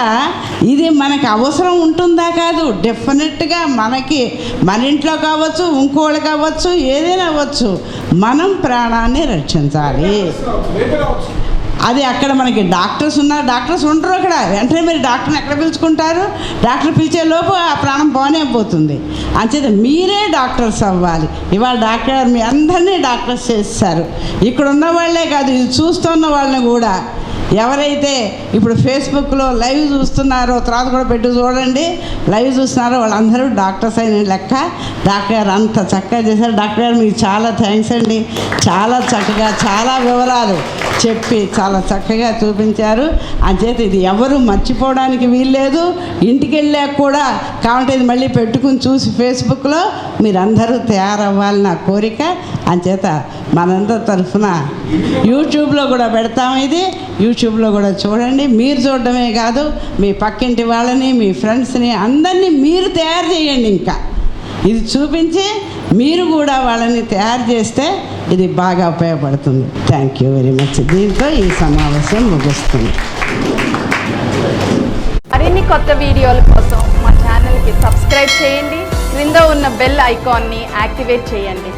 ఇది మనకు అవసరం ఉంటుందా కాదు, డెఫినెట్గా మనకి మన ఇంట్లో కావచ్చు, ఇంకోళ్ళు కావచ్చు, ఏదైనా అవ్వచ్చు, మనం ప్రాణాన్ని రక్షించాలి. అది అక్కడ మనకి డాక్టర్స్ ఉన్నారు, డాక్టర్స్ ఉండరు అక్కడ. వెంటనే మీరు డాక్టర్ని ఎక్కడ పిలుచుకుంటారు? డాక్టర్ పిలిచే లోపు ఆ ప్రాణం పోనే పోతుంది. అంచేత మీరే డాక్టర్స్ అవ్వాలి. ఇవాళ డాక్టర్ మీ అందరినీ డాక్టర్స్ చేస్తారు. ఇక్కడ ఉన్న వాళ్ళే కాదు, ఇది చూస్తున్న వాళ్ళని కూడా. ఎవరైతే ఇప్పుడు ఫేస్బుక్లో లైవ్ చూస్తున్నారో, తర్వాత కూడా పెట్టి చూడండి, లైవ్ చూస్తున్నారో వాళ్ళందరూ డాక్టర్స్ అయిన లెక్క. డాక్టర్ గారు అంత చక్కగా చేశారు. డాక్టర్ గారు మీకు చాలా థ్యాంక్స్ అండి. చాలా చక్కగా చాలా వివరాలు చెప్పి చాలా చక్కగా చూపించారు. అంచేత ఇది ఎవరు మర్చిపోవడానికి వీల్లేదు. ఇంటికి వెళ్ళాక కూడా కావాలంటే ఇది మళ్ళీ పెట్టుకుని చూసి ఫేస్బుక్లో మీరందరూ తయారవ్వాలి నా కోరిక. అంచేత మనందరి తరఫున యూట్యూబ్లో కూడా పెడతాం. ఇది యూట్యూబ్లో కూడా చూడండి. మీరు చూడడమే కాదు, మీ పక్కింటి వాళ్ళని, మీ ఫ్రెండ్స్ని అందరినీ మీరు తయారు చేయండి. ఇంకా ఇది చూపించి మీరు కూడా వాళ్ళని తయారు చేస్తే ఇది బాగా ఉపయోగపడుతుంది. Thank you very much. దీంతో ఈ సమావేశం ముగుస్తుంది. మరిన్ని కొత్త వీడియోల కోసం మా ఛానల్కి సబ్స్క్రైబ్ చేయండి. క్రింద ఉన్న బెల్ ఐకాన్ని యాక్టివేట్ చేయండి.